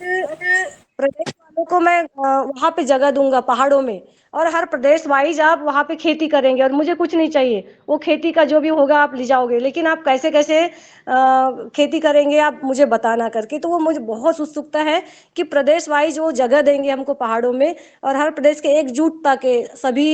प्रदेश वालों को मैं वहां पे जगह दूंगा पहाड़ों में, और हर प्रदेश वाइज आप वहां पे खेती करेंगे, और मुझे कुछ नहीं चाहिए, वो खेती का जो भी होगा आप ले जाओगे, लेकिन आप कैसे कैसे खेती करेंगे आप मुझे बताना करके। तो वो मुझे बहुत उत्सुकता है कि प्रदेश वाइज वो जगह देंगे हमको पहाड़ों में, और हर प्रदेश के एकजुटता के सभी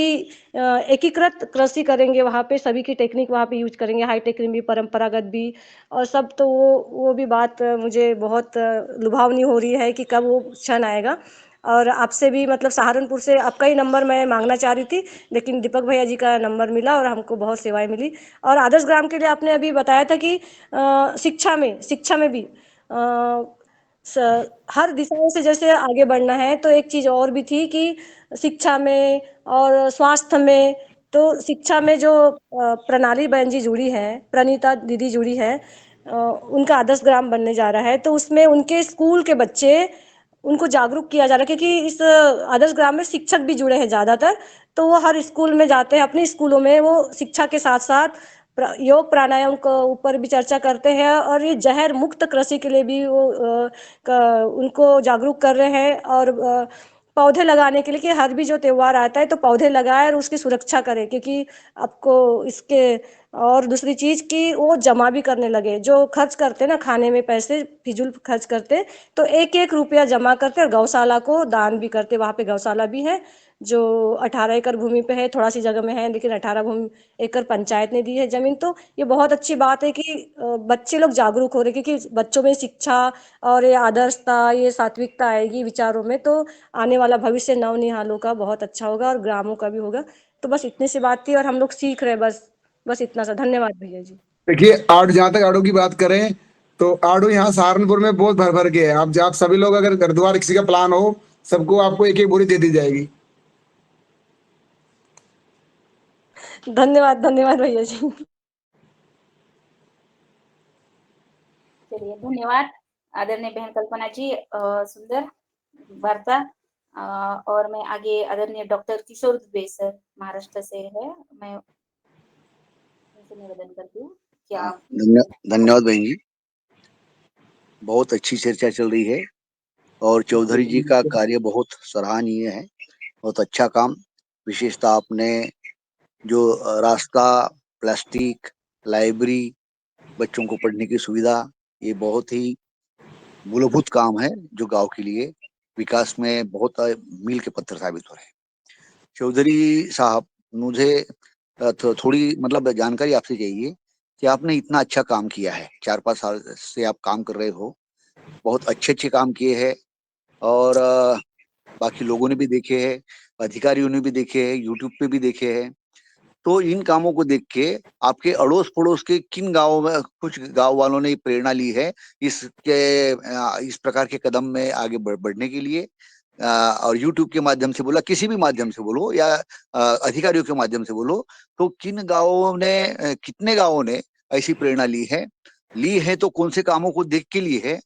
एकीकृत कृषि करेंगे वहाँ पे, सभी की टेक्निक वहाँ पे यूज करेंगे, हाई टेक्निक भी, परंपरागत भी, और सब। तो वो भी बात मुझे बहुत लुभावनी हो रही है कि कब वो क्षण आएगा। और आपसे भी, मतलब सहारनपुर से आपका ही नंबर मैं मांगना चाह रही थी, लेकिन दीपक भैया जी का नंबर मिला और हमको बहुत सेवाएं मिली। और आदर्श ग्राम के लिए आपने अभी बताया था कि शिक्षा में भी हर दिशाओं से जैसे आगे बढ़ना है, तो एक चीज और भी थी कि शिक्षा में और स्वास्थ्य में तो शिक्षा में जो प्रणाली बहन जी जुड़ी है, प्रणीता दीदी जुड़ी है, उनका आदर्श ग्राम बनने जा रहा है, तो उसमें उनके स्कूल के बच्चे, उनको जागरूक किया जा रहा है, क्योंकि इस आदर्श ग्राम में शिक्षक भी जुड़े हैं ज़्यादातर, तो वो हर स्कूल में जाते हैं, अपने स्कूलों में वो शिक्षा के साथ साथ योग प्राणायाम के ऊपर भी चर्चा करते हैं, और ये जहर मुक्त कृषि के लिए भी वो उनको जागरूक कर रहे हैं, और पौधे लगाने के लिए, कि हर भी जो त्योहार आता है तो पौधे लगाए और उसकी सुरक्षा करें, क्योंकि आपको इसके, और दूसरी चीज कि वो जमा भी करने लगे, जो खर्च करते ना खाने में पैसे फिजूल खर्च करते, तो एक एक रुपया जमा करते और गौशाला को दान भी करते। वहाँ पे गौशाला भी है जो 18 एकड़ भूमि पे है, थोड़ा सी जगह में है, लेकिन 18 एकड़ पंचायत ने दी है जमीन। तो ये बहुत अच्छी बात है कि बच्चे लोग जागरूक हो रहे, क्योंकि बच्चों में शिक्षा और ये आदर्शता, ये सात्विकता आएगी विचारों में, तो आने वाला भविष्य नवनिहालों का बहुत अच्छा होगा और ग्रामों का भी होगा। तो बस इतनी सी बात थी और हम लोग सीख रहे हैं, बस इतना सा। धन्यवाद भैया जी। देखिए जहाँ तक आड़ू की बात करें तो आड़ू यहाँ सहारनपुर में बहुत भर भर के है। आप सभी लोग अगर घर द्वार किसी का प्लान हो, सबको आपको एक एक बोरी दे दी जाएगी। धन्यवाद भैया जी। चलिए, धन्यवाद आदरणीय बहन कल्पना जी, सुंदर वार्ता। और मैं आगे आदरणीय डॉक्टर किशोर दुबे सर महाराष्ट्र से है, मैं उनसे निवेदन करती हूँ क्या आप। धन्यवाद बहन जी, बहुत अच्छी चर्चा चल रही है और चौधरी जी का कार्य बहुत सराहनीय है, बहुत अच्छा काम। विशेषता आपने जो रास्ता, प्लास्टिक, लाइब्रेरी, बच्चों को पढ़ने की सुविधा, ये बहुत ही मूलभूत काम है जो गांव के लिए विकास में बहुत मील के पत्थर साबित हो रहे हैं। चौधरी साहब, मुझे थोड़ी मतलब जानकारी आपसे चाहिए कि आपने इतना अच्छा काम किया है, 4-5 साल से आप काम कर रहे हो, बहुत अच्छे काम किए हैं, और बाकी लोगों ने भी देखे हैं, अधिकारियों ने भी देखे हैं, यूट्यूब पे भी देखे हैं। तो इन कामों को देख के आपके अड़ोस पड़ोस के किन गांवों में, कुछ गांव वालों ने प्रेरणा ली है इस प्रकार के कदम में आगे बढ़ने के लिए, और यूट्यूब के माध्यम से बोला, किसी भी माध्यम से बोलो या अधिकारियों के माध्यम से बोलो, तो कितने गांवों ने ऐसी प्रेरणा ली है तो कौन से कामों को देख के ली है,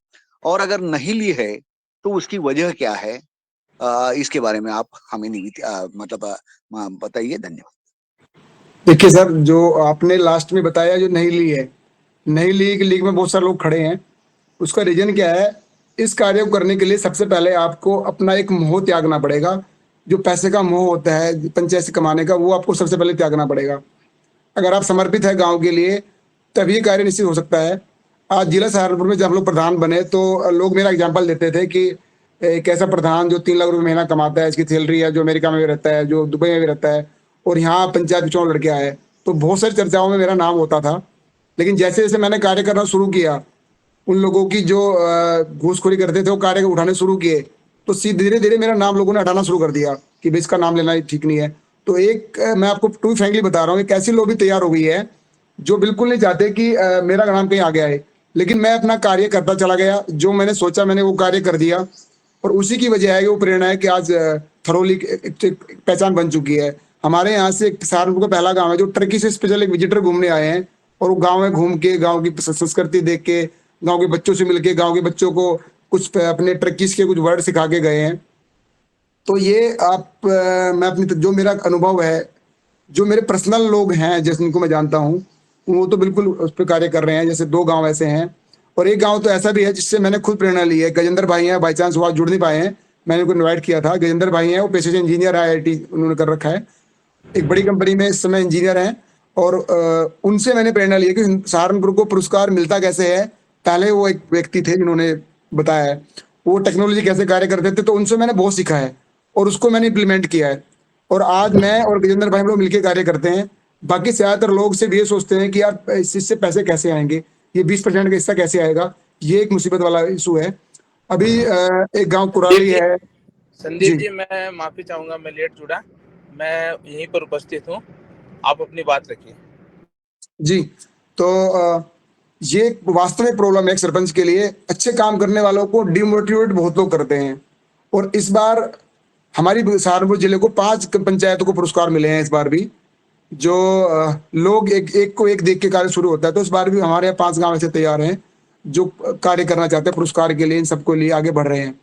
और अगर नहीं ली है तो उसकी वजह क्या है, इसके बारे में आप हमें बताइए। धन्यवाद। देखिए सर, जो आपने लास्ट में बताया, जो नहीं ली है, नहीं ली की लीग में बहुत सारे लोग खड़े हैं। उसका रीजन क्या है? इस कार्य को करने के लिए सबसे पहले आपको अपना एक मोह त्यागना पड़ेगा। जो पैसे का मोह होता है पंचायत से कमाने का, वो आपको सबसे पहले त्यागना पड़ेगा। अगर आप समर्पित है गांव के लिए, तभी कार्य निश्चित हो सकता है। आज जिला सहारनपुर में जब हम लोग प्रधान बने तो लोग मेरा एग्जाम्पल देते थे कि एक ऐसा प्रधान जो 3 लाख रुपए महीना कमाता है, इसकी सैलरी है, जो अमेरिका में भी रहता है, जो दुबई में भी रहता है, और यहाँ पंचायत में 4 लड़के आए। तो बहुत सारी चर्चाओं में मेरा नाम होता था। लेकिन जैसे जैसे मैंने कार्य करना शुरू किया, उन लोगों की जो घूसखोरी करते थे वो कार्य को उठाने शुरू किए, तो धीरे धीरे मेरा नाम लोगों ने हटाना शुरू कर दिया कि भाई इसका नाम लेना ठीक नहीं है। तो मैं आपको टू फ्रेंकली बता रहा हूँ, एक ऐसी लॉबी तैयार हो गई है जो बिल्कुल नहीं चाहते कि मेरा नाम कहीं आगे आए। लेकिन मैं अपना कार्य करता चला गया, जो मैंने सोचा मैंने वो कार्य कर दिया, और उसी की वजह है, वो प्रेरणा है कि आज थरोली पहचान बन चुकी है। हमारे यहाँ से सहारनपुर का पहला गांव है जो टर्की से स्पेशल एक विजिटर घूमने आए हैं, और वो गांव में घूम के, गांव की संस्कृति देख के, गांव के बच्चों से मिलके, गांव के बच्चों को कुछ अपने टर्कीज के कुछ वर्ड सिखा के गए हैं। तो ये मैं अपनी जो मेरा अनुभव है, जो मेरे पर्सनल लोग हैं जिनको मैं जानता हूँ, वो तो बिल्कुल उस पर कार्य कर रहे हैं। जैसे 2 गांव ऐसे हैं, और एक गांव तो ऐसा भी है जिससे मैंने खुद प्रेरणा ली है। गजेंद्र भाई हैं, बाई चांस वो आज जुड़ नहीं पाए हैं, मैंने उनको इन्वाइट किया था। गजेंद्र भाई हैं, वो पेशे से इंजीनियर है, IIT उन्होंने कर रखा है, एक बड़ी कंपनी में इस समय इंजीनियर हैं। और उनसे मैंने प्रेरणा ली है कि सहारनपुर को पुरस्कार मिलता कैसे है। पहले वो एक व्यक्ति थे जिन्होंने बताया है वो टेक्नोलॉजी कैसे कार्य करते थे, तो उनसे मैंने बहुत सीखा है और उसको मैंने इम्प्लीमेंट किया है। और आज मैं और गजेंद्र भाई हम लोग मिलकर कार्य करते हैं। बाकी ज्यादातर लोग सिर्फ ये सोचते हैं कि यार इससे पैसे कैसे आएंगे, ये 20% का हिस्सा कैसे आएगा, ये एक मुसीबत वाला इशू है। अभी एक गांव कुराली है। संदीप जी, मैं माफी चाहूंगा, मैं लेट जुड़ा, मैं यहीं पर उपस्थित हूँ, आप अपनी बात रखिए। जी, तो ये वास्तव में प्रॉब्लम है एक सरपंच के लिए। अच्छे काम करने वालों को डिमोटिवेट बहुत लोग करते हैं, और इस बार हमारी सहारनपुर जिले को 5 पंचायतों को पुरस्कार मिले हैं इस बार भी। जो लोग एक को एक देख के कार्य शुरू होता है। तो इस बार भी हमारे यहाँ 5 गाँव ऐसे तैयार हैं जो कार्य करना चाहते हैं पुरस्कार के लिए, इन सबको लिए आगे बढ़ रहे हैं।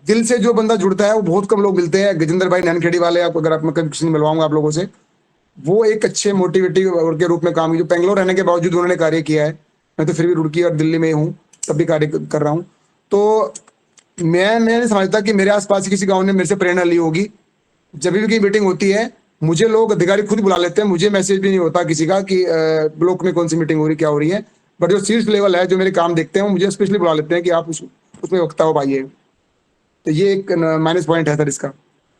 दिल से जो बंदा जुड़ता है वो बहुत कम लोग मिलते हैं। गजेंद्र भाई नैनखेड़ी वाले, आप अगर आप मैं कभी किसी ने मिलवाऊंगा आप लोगों से, वो एक अच्छे मोटिवेटिव के रूप में काम किया। जो बेंगलोर रहने के बावजूद उन्होंने कार्य किया है, मैं तो फिर भी रुड़की और दिल्ली में ही हूँ, तब भी कार्य कर रहा हूँ। तो मैं नहीं समझता कि मेरे आसपास किसी गाँव ने मेरे से प्रेरणा ली होगी। जब भी कहीं मीटिंग होती है मुझे लोग अधिकारी खुद बुला लेते हैं, मुझे मैसेज भी नहीं होता किसी का कि ब्लॉक में कौन सी मीटिंग हो रही, क्या हो रही है। बट जो शीर्ष लेवल है, जो मेरे काम देखते हैं, वो मुझे स्पेशली बुला लेते हैं कि आप उसमें वक्ता हो पाइए। तो ये एक माइनस पॉइंट है सर इसका।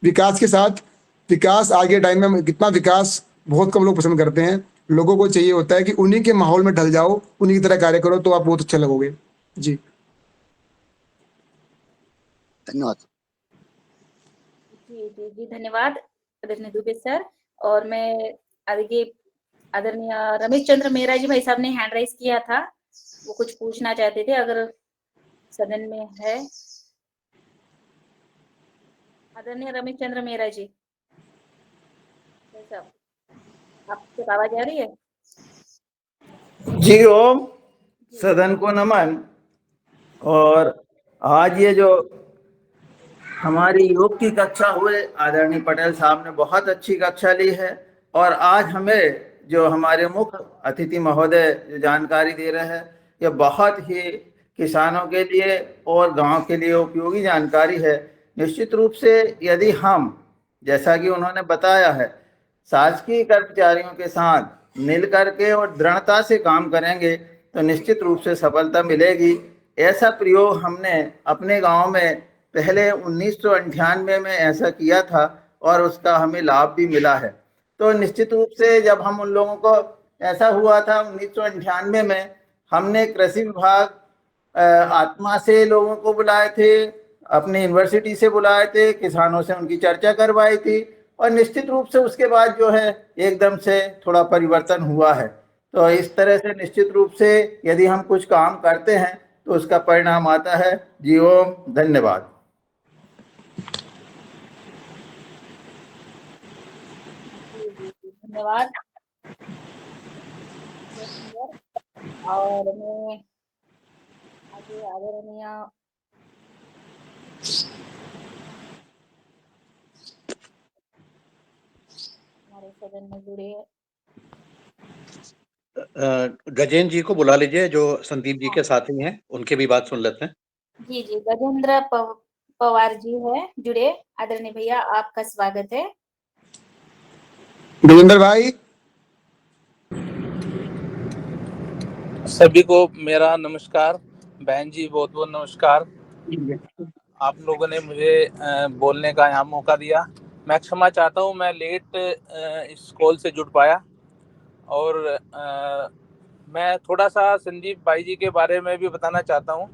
विकास के साथ विकास आगे टाइम में कितना विकास बहुत कम लोग पसंद करते हैं। लोगों को चाहिए होता है कि उन्हीं के माहौल में ढल जाओ, उन्हीं की तरह कार्य करो, तो आप बहुत अच्छे लगोगे। जी धन्यवाद। जी जी जी, धन्यवाद आदरणीय दुबे सर। और मैं आगे आदरणीय रमेश चंद्र मेहरा जी भाई साहब ने हैंड राइज किया था, वो कुछ पूछना चाहते थे, अगर सदन में है। आदरणीय रमेश चंद्र मेहरा जी भाई साहब, आपकी आवाज आ रही है? जी ओम, सदन को नमन। और आज ये जो हमारी योग की कक्षा हुए, आदरणीय पटेल साहब ने बहुत अच्छी कक्षा ली है। और आज हमें जो हमारे मुख्य अतिथि महोदय जो जानकारी दे रहे हैं, ये बहुत ही किसानों के लिए और गांव के लिए उपयोगी जानकारी है। निश्चित रूप से यदि हम, जैसा कि उन्होंने बताया है, शासकीय कर्मचारियों के साथ मिल करके और दृढ़ता से काम करेंगे तो निश्चित रूप से सफलता मिलेगी। ऐसा प्रयोग हमने अपने गांव में पहले 1998 में ऐसा किया था और उसका हमें लाभ भी मिला है। तो निश्चित रूप से जब हम उन लोगों को, ऐसा हुआ था 1998 में, हमने कृषि विभाग आत्मा से लोगों को बुलाए थे, अपनी यूनिवर्सिटी से बुलाए थे, किसानों से उनकी चर्चा करवाई थी, और निश्चित रूप से उसके बाद जो है एकदम से थोड़ा परिवर्तन हुआ है। तो इस तरह से निश्चित रूप से यदि हम कुछ काम करते हैं तो उसका परिणाम आता है। जी ओम, धन्यवाद। धन्यवाद। और मैं आगे आदरणीय हमारे सदन में जुड़े गजेंद्र जी को बुला लीजिए, जो संदीप जी के साथी हैं, उनके भी बात सुन लेते हैं। जी जी, गजेंद्र पवार जी है जुड़े। आदरणीय भैया, आपका स्वागत है। गजेंद्र भाई, सभी को मेरा नमस्कार। बहन जी, बहुत बहुत नमस्कार। आप लोगों ने मुझे बोलने का यहाँ मौका दिया। मैं क्षमा चाहता हूँ, मैं लेट इस कॉल से जुड़ पाया। और मैं थोड़ा सा संदीप भाई जी के बारे में भी बताना चाहता हूँ।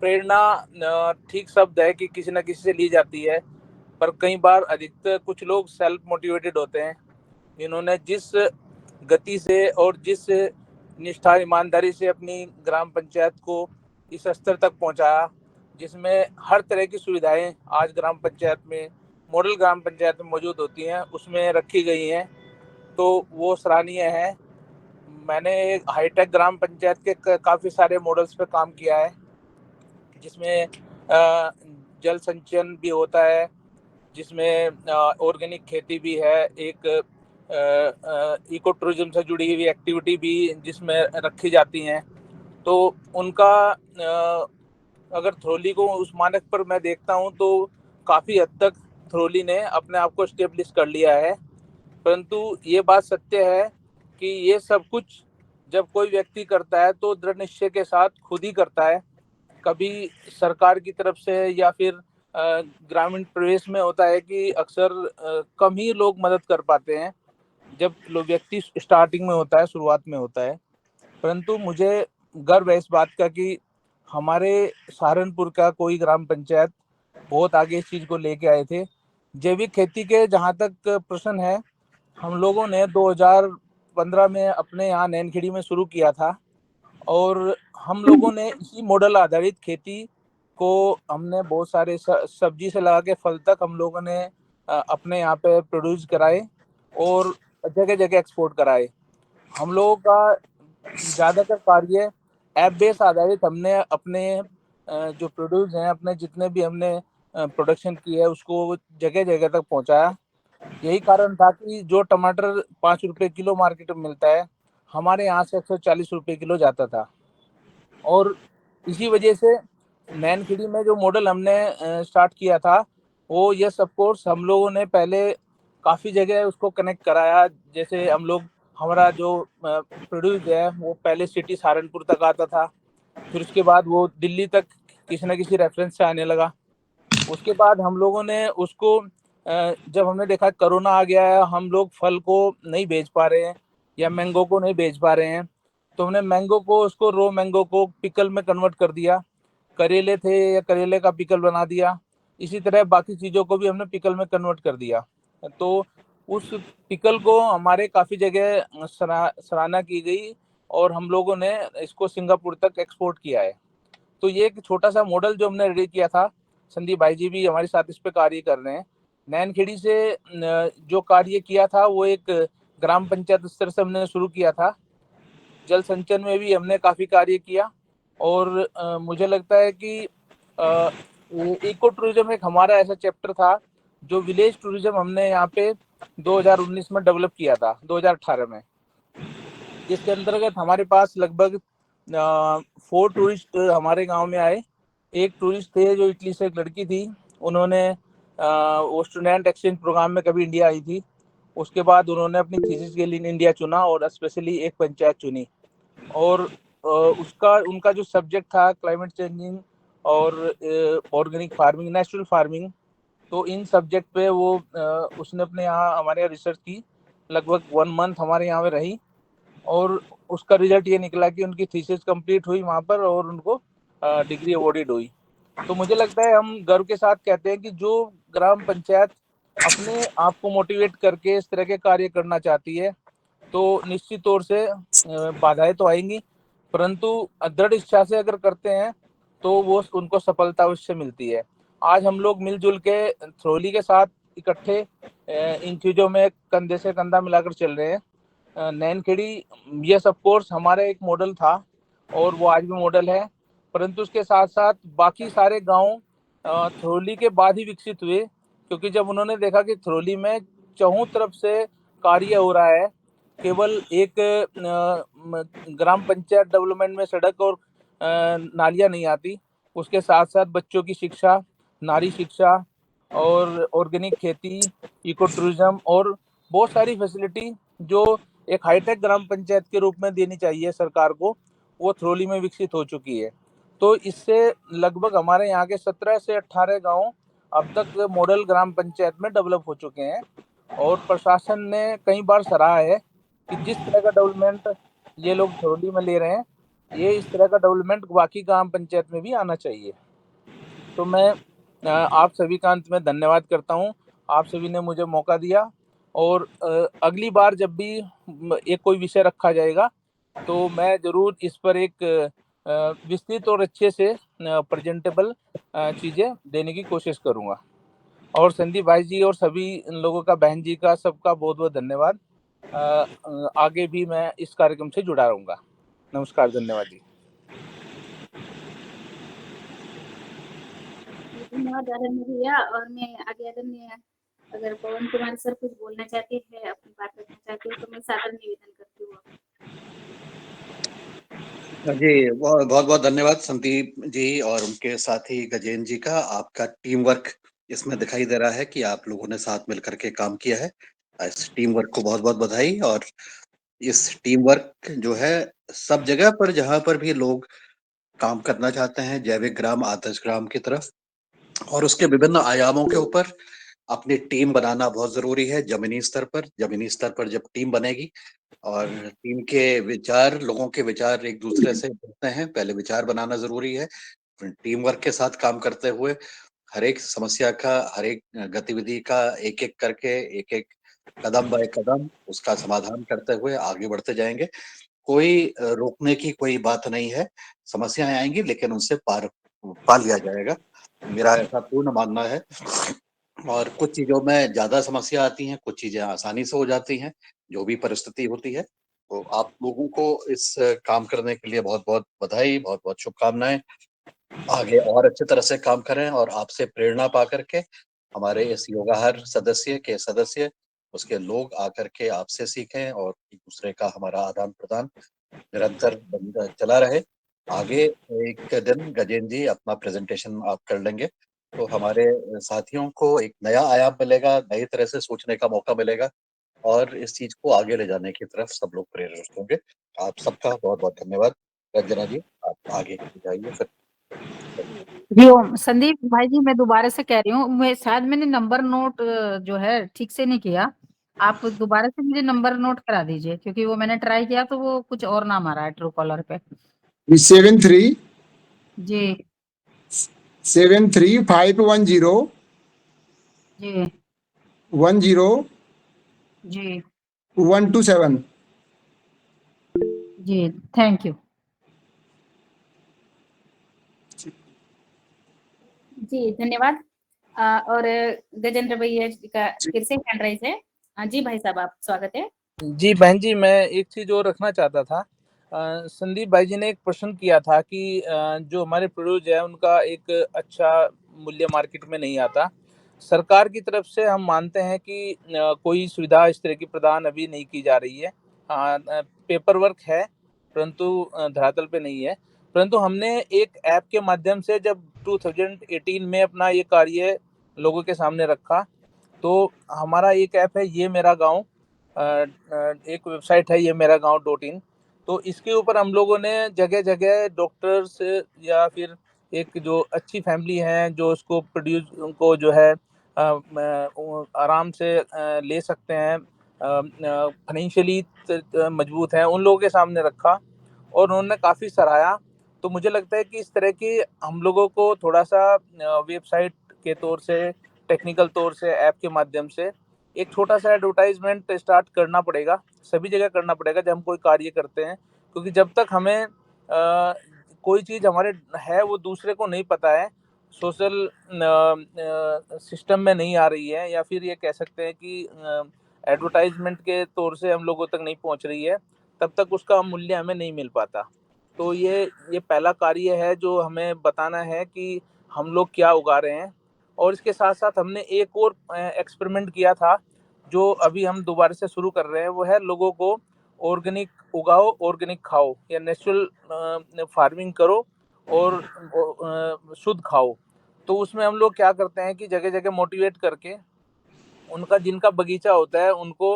प्रेरणा ठीक शब्द है कि किसी न किसी से ली जाती है, पर कई बार अधिकतर कुछ लोग सेल्फ मोटिवेटेड होते हैं। इन्होंने जिस गति से और जिस निष्ठा ईमानदारी से अपनी ग्राम पंचायत को इस स्तर तक पहुंचाया, जिसमें हर तरह की सुविधाएं आज ग्राम पंचायत में, मॉडल ग्राम पंचायत में मौजूद होती हैं, उसमें रखी गई हैं, तो वो सराहनीय है। मैंने हाईटेक ग्राम पंचायत के काफ़ी सारे मॉडल्स पे काम किया है, जिसमें जल संचयन भी होता है, जिसमें ऑर्गेनिक खेती भी है, एक इको टूरिज्म से जुड़ी हुई एक्टिविटी भी जिसमें रखी जाती हैं। तो उनका अगर थ्रोली को उस मानक पर मैं देखता हूं तो काफ़ी हद तक थ्रोली ने अपने आप को स्टेब्लिश कर लिया है। परंतु ये बात सत्य है कि ये सब कुछ जब कोई व्यक्ति करता है तो दृढ़ निश्चय के साथ खुद ही करता है। कभी सरकार की तरफ से या फिर ग्रामीण प्रवेश में होता है कि अक्सर कम ही लोग मदद कर पाते हैं जब व्यक्ति स्टार्टिंग में होता है, शुरुआत में होता है। परंतु मुझे गर्व है इस बात का कि हमारे सहारनपुर का कोई ग्राम पंचायत बहुत आगे इस चीज़ को लेके आए थे। जैविक खेती के जहाँ तक प्रश्न है, हम लोगों ने 2015 में अपने यहाँ नैनखेड़ी में शुरू किया था, और हम लोगों ने इसी मॉडल आधारित खेती को हमने बहुत सारे सब्जी से लगा के फल तक हम लोगों ने अपने यहाँ पे प्रोड्यूस कराए। और जगह जगह एक्सपोर्ट कराए। हम लोगों का ज़्यादातर कार्य ऐप बेस आधारित हमने अपने जो प्रोड्यूस हैं, अपने जितने भी हमने प्रोडक्शन की है उसको जगह जगह तक पहुंचाया। यही कारण था कि जो टमाटर 5 रुपए किलो मार्केट में मिलता है, हमारे यहाँ से 140 रुपए किलो जाता था। और इसी वजह से नैनखेड़ी में जो मॉडल हमने स्टार्ट किया था, वो यस ऑफ कोर्स हम लोगों ने पहले काफ़ी जगह उसको कनेक्ट कराया। जैसे हम लोग, हमारा जो प्रोड्यूस है वो पहले सिटी सहारनपुर तक आता था, फिर उसके बाद वो दिल्ली तक किसी न किसी रेफरेंस से आने लगा। उसके बाद हम लोगों ने उसको जब हमने देखा कोरोना आ गया है, हम लोग फल को नहीं बेच पा रहे हैं या मैंगो को नहीं बेच पा रहे हैं, तो हमने मैंगो को, उसको रो मैंगो को पिकल में कन्वर्ट कर दिया। करेले थे या करेले का पिकल बना दिया। इसी तरह बाकी चीज़ों को भी हमने पिकल में कन्वर्ट कर दिया। तो उस पिकल को हमारे काफ़ी जगह सराहना की गई और हम लोगों ने इसको सिंगापुर तक एक्सपोर्ट किया है। तो ये एक छोटा सा मॉडल जो हमने रेडी किया था, संदीप भाई जी भी हमारे साथ इस पे कार्य कर रहे हैं। नैनखेड़ी से जो कार्य किया था वो एक ग्राम पंचायत स्तर से हमने शुरू किया था। जल संचयन में भी हमने काफ़ी कार्य किया और मुझे लगता है कि इको टूरिज्म एक हमारा ऐसा चैप्टर था जो विलेज टूरिज्म हमने यहाँ पे 2019 में डेवलप किया था, 2018 में, जिसके अंतर्गत हमारे पास लगभग 4 टूरिस्ट हमारे गांव में आए। एक टूरिस्ट थे जो इटली से, एक लड़की थी, उन्होंने वो स्टूडेंट एक्सचेंज प्रोग्राम में कभी इंडिया आई थी। उसके बाद उन्होंने अपनी थीसिस के लिए इंडिया चुना और स्पेशली एक पंचायत चुनी और उसका उनका जो सब्जेक्ट था क्लाइमेट चेंजिंग और ऑर्गेनिक फार्मिंग, नेचुरल फार्मिंग। तो इन सब्जेक्ट पे वो उसने अपने यहाँ हमारे यहाँ रिसर्च की, लगभग 1 मंथ हमारे यहाँ में रही और उसका रिजल्ट ये निकला कि उनकी थीसिस कंप्लीट हुई वहाँ पर और उनको डिग्री अवॉर्डेड हुई। तो मुझे लगता है हम गर्व के साथ कहते हैं कि जो ग्राम पंचायत अपने आप को मोटिवेट करके इस तरह के कार्य करना चाहती है, तो निश्चित तौर से बाधाएं तो आएंगी, परंतु दृढ़ इच्छा से अगर करते हैं तो वो उनको सफलता अवश्य मिलती है। आज हम लोग मिलजुल के थ्रोली के साथ इकट्ठे इन चीज़ों में कंधे से कंधा मिलाकर चल रहे हैं। नैनखेड़ी यस ऑफ कोर्स हमारा एक मॉडल था और वो आज भी मॉडल है, परंतु उसके साथ साथ बाकी सारे गांव थ्रोली के बाद ही विकसित हुए, क्योंकि जब उन्होंने देखा कि थ्रोली में चौहों तरफ से कार्य हो रहा है, केवल एक ग्राम पंचायत डेवलपमेंट में सड़क और नालियाँ नहीं आती, उसके साथ साथ बच्चों की शिक्षा, नारी शिक्षा और ऑर्गेनिक खेती, इको टूरिज्म और बहुत सारी फैसिलिटी जो एक हाईटेक ग्राम पंचायत के रूप में देनी चाहिए सरकार को, वो थ्रोली में विकसित हो चुकी है। तो इससे लगभग हमारे यहाँ के 17 से 18 गांव अब तक मॉडल ग्राम पंचायत में डेवलप हो चुके हैं और प्रशासन ने कई बार सराहा है कि जिस तरह का डेवलपमेंट ये लोग थ्रोली में ले रहे हैं, ये इस तरह का डेवलपमेंट बाकी ग्राम पंचायत में भी आना चाहिए। तो मैं आप सभी का अंत में धन्यवाद करता हूँ। आप सभी ने मुझे मौका दिया और अगली बार जब भी एक कोई विषय रखा जाएगा तो मैं ज़रूर इस पर एक विस्तृत और अच्छे से प्रेजेंटेबल चीज़ें देने की कोशिश करूँगा। और संदीप भाई जी और सभी इन लोगों का, बहन जी का, सबका बहुत-बहुत धन्यवाद। आगे भी मैं इस कार्यक्रम से जुड़ा रहूँगा। नमस्कार, धन्यवाद जी। धन्यवाद आदरणीय भैया। और मैं आगे आदरणीय, अगर पवन कुमार सर कुछ बोलना चाहते हैं, अपनी बात रखना चाहते हो तो मैं सादर निवेदन करती हूँ। जी, बहुत बहुत धन्यवाद संदीप जी और उनके साथी गजेंद्र जी का। आपका टीम वर्क इसमें दिखाई दे रहा है कि आप लोगों ने साथ मिलकर के काम किया है। इस टीम वर्क को बहुत बहुत बधाई। और इस टीम वर्क जो है सब जगह पर जहां पर भी लोग काम करना चाहते हैं जैविक ग्राम, आदर्श ग्राम की तरफ, और उसके विभिन्न आयामों के ऊपर अपनी टीम बनाना बहुत जरूरी है। जमीनी स्तर पर जब टीम बनेगी और टीम के विचार, लोगों के विचार एक दूसरे से मिलते हैं, पहले विचार बनाना जरूरी है, फिर टीम वर्क के साथ काम करते हुए हर एक समस्या का, हर एक गतिविधि का एक एक करके, एक एक कदम बाय कदम उसका समाधान करते हुए आगे बढ़ते जाएंगे। कोई रोकने की कोई बात नहीं है। समस्याएं आएंगी लेकिन उनसे पार पा लिया जाएगा, मेरा ऐसा पूर्ण मानना है। और कुछ चीजों में ज्यादा समस्या आती हैं, कुछ चीजें आसानी से हो जाती हैं, जो भी परिस्थिति होती है। तो आप लोगों को इस काम करने के लिए बहुत बहुत बधाई, बहुत बहुत शुभकामनाएं। आगे और अच्छे तरह से काम करें और आपसे प्रेरणा पा करके हमारे इस योगाहर सदस्य उसके लोग आकर के आपसे सीखें और एक दूसरे का हमारा आदान प्रदान निरंतर चला रहे। आगे एक दिन गजेंद्र जी अपना प्रेजेंटेशन आप कर लेंगे तो हमारे साथियों को एक नया आयाम मिलेगा, नई तरह से सोचने का मौका मिलेगा और इस चीज को आगे ले जाने की तरफ सब लोग प्रेरित होंगे। आप सबका बहुत बहुत धन्यवाद। रंजना जी, आप आगे जाइए फिर। जी ओम संदीप भाई जी, मैं दोबारा से कह रही हूँ, मैं शायद मैंने नंबर नोट जो है ठीक से नहीं किया। आप दोबारा से मुझे नंबर नोट करा दीजिए, क्योंकि वो मैंने ट्राई किया तो वो कुछ और नाम आ रहा है ट्रू कॉलर पे। 73 जी 73 510 जी 10 जी 127। जी, थैंक यू। जी धन्यवाद। और गजेंद्र भैया जी का फिर से हैंड राइज है। जी भाई साहब, आप स्वागत है। जी बहन जी, मैं एक चीज और रखना चाहता था। संदीप भाई जी ने एक प्रश्न किया था कि जो हमारे प्रोड्यूस है उनका एक अच्छा मूल्य मार्केट में नहीं आता। सरकार की तरफ से हम मानते हैं कि कोई सुविधा इस तरह की प्रदान अभी नहीं की जा रही है। पेपर वर्क है, परंतु धरातल पे नहीं है। परंतु हमने एक ऐप के माध्यम से जब 2018 में अपना ये कार्य लोगों के सामने रखा, तो हमारा एक ऐप है ये मेरा गाँव, एक वेबसाइट है ये मेरा गाँव.in। तो इसके ऊपर हम लोगों ने जगह-जगह डॉक्टर्स या फिर एक जो अच्छी फैमिली है जो उसको प्रोड्यूस को जो है आराम से ले सकते हैं, फाइनेंशियली मजबूत हैं, उन लोगों के सामने रखा और उन्होंने काफ़ी सराहा। तो मुझे लगता है कि इस तरह की हम लोगों को थोड़ा-सा वेबसाइट के तौर से, टेक्निकल तौर से, ऐप के माध्यम से एक छोटा-सा एडवर्टाइज़मेंट स्टार्ट करना पड़ेगा, सभी जगह करना पड़ेगा जब हम कोई कार्य करते हैं। क्योंकि जब तक हमें कोई चीज़ हमारे है वो दूसरे को नहीं पता है, सोशल सिस्टम में नहीं आ रही है या फिर ये कह सकते हैं कि एडवर्टाइज़मेंट के तौर से हम लोगों तक नहीं पहुँच रही है, तब तक उसका मूल्य हमें नहीं मिल पाता। तो ये पहला कार्य है जो हमें बताना है कि हम लोग क्या उगा रहे हैं। और इसके साथ-साथ हमने एक और एक्सपेरिमेंट किया था, जो अभी हम दोबारा से शुरू कर रहे हैं, वो है लोगों को ऑर्गेनिक उगाओ, ऑर्गेनिक खाओ या नेचुरल फार्मिंग करो और शुद्ध खाओ। तो उसमें हम लोग क्या करते हैं कि जगह-जगह मोटिवेट करके उनका जिनका बगीचा होता है उनको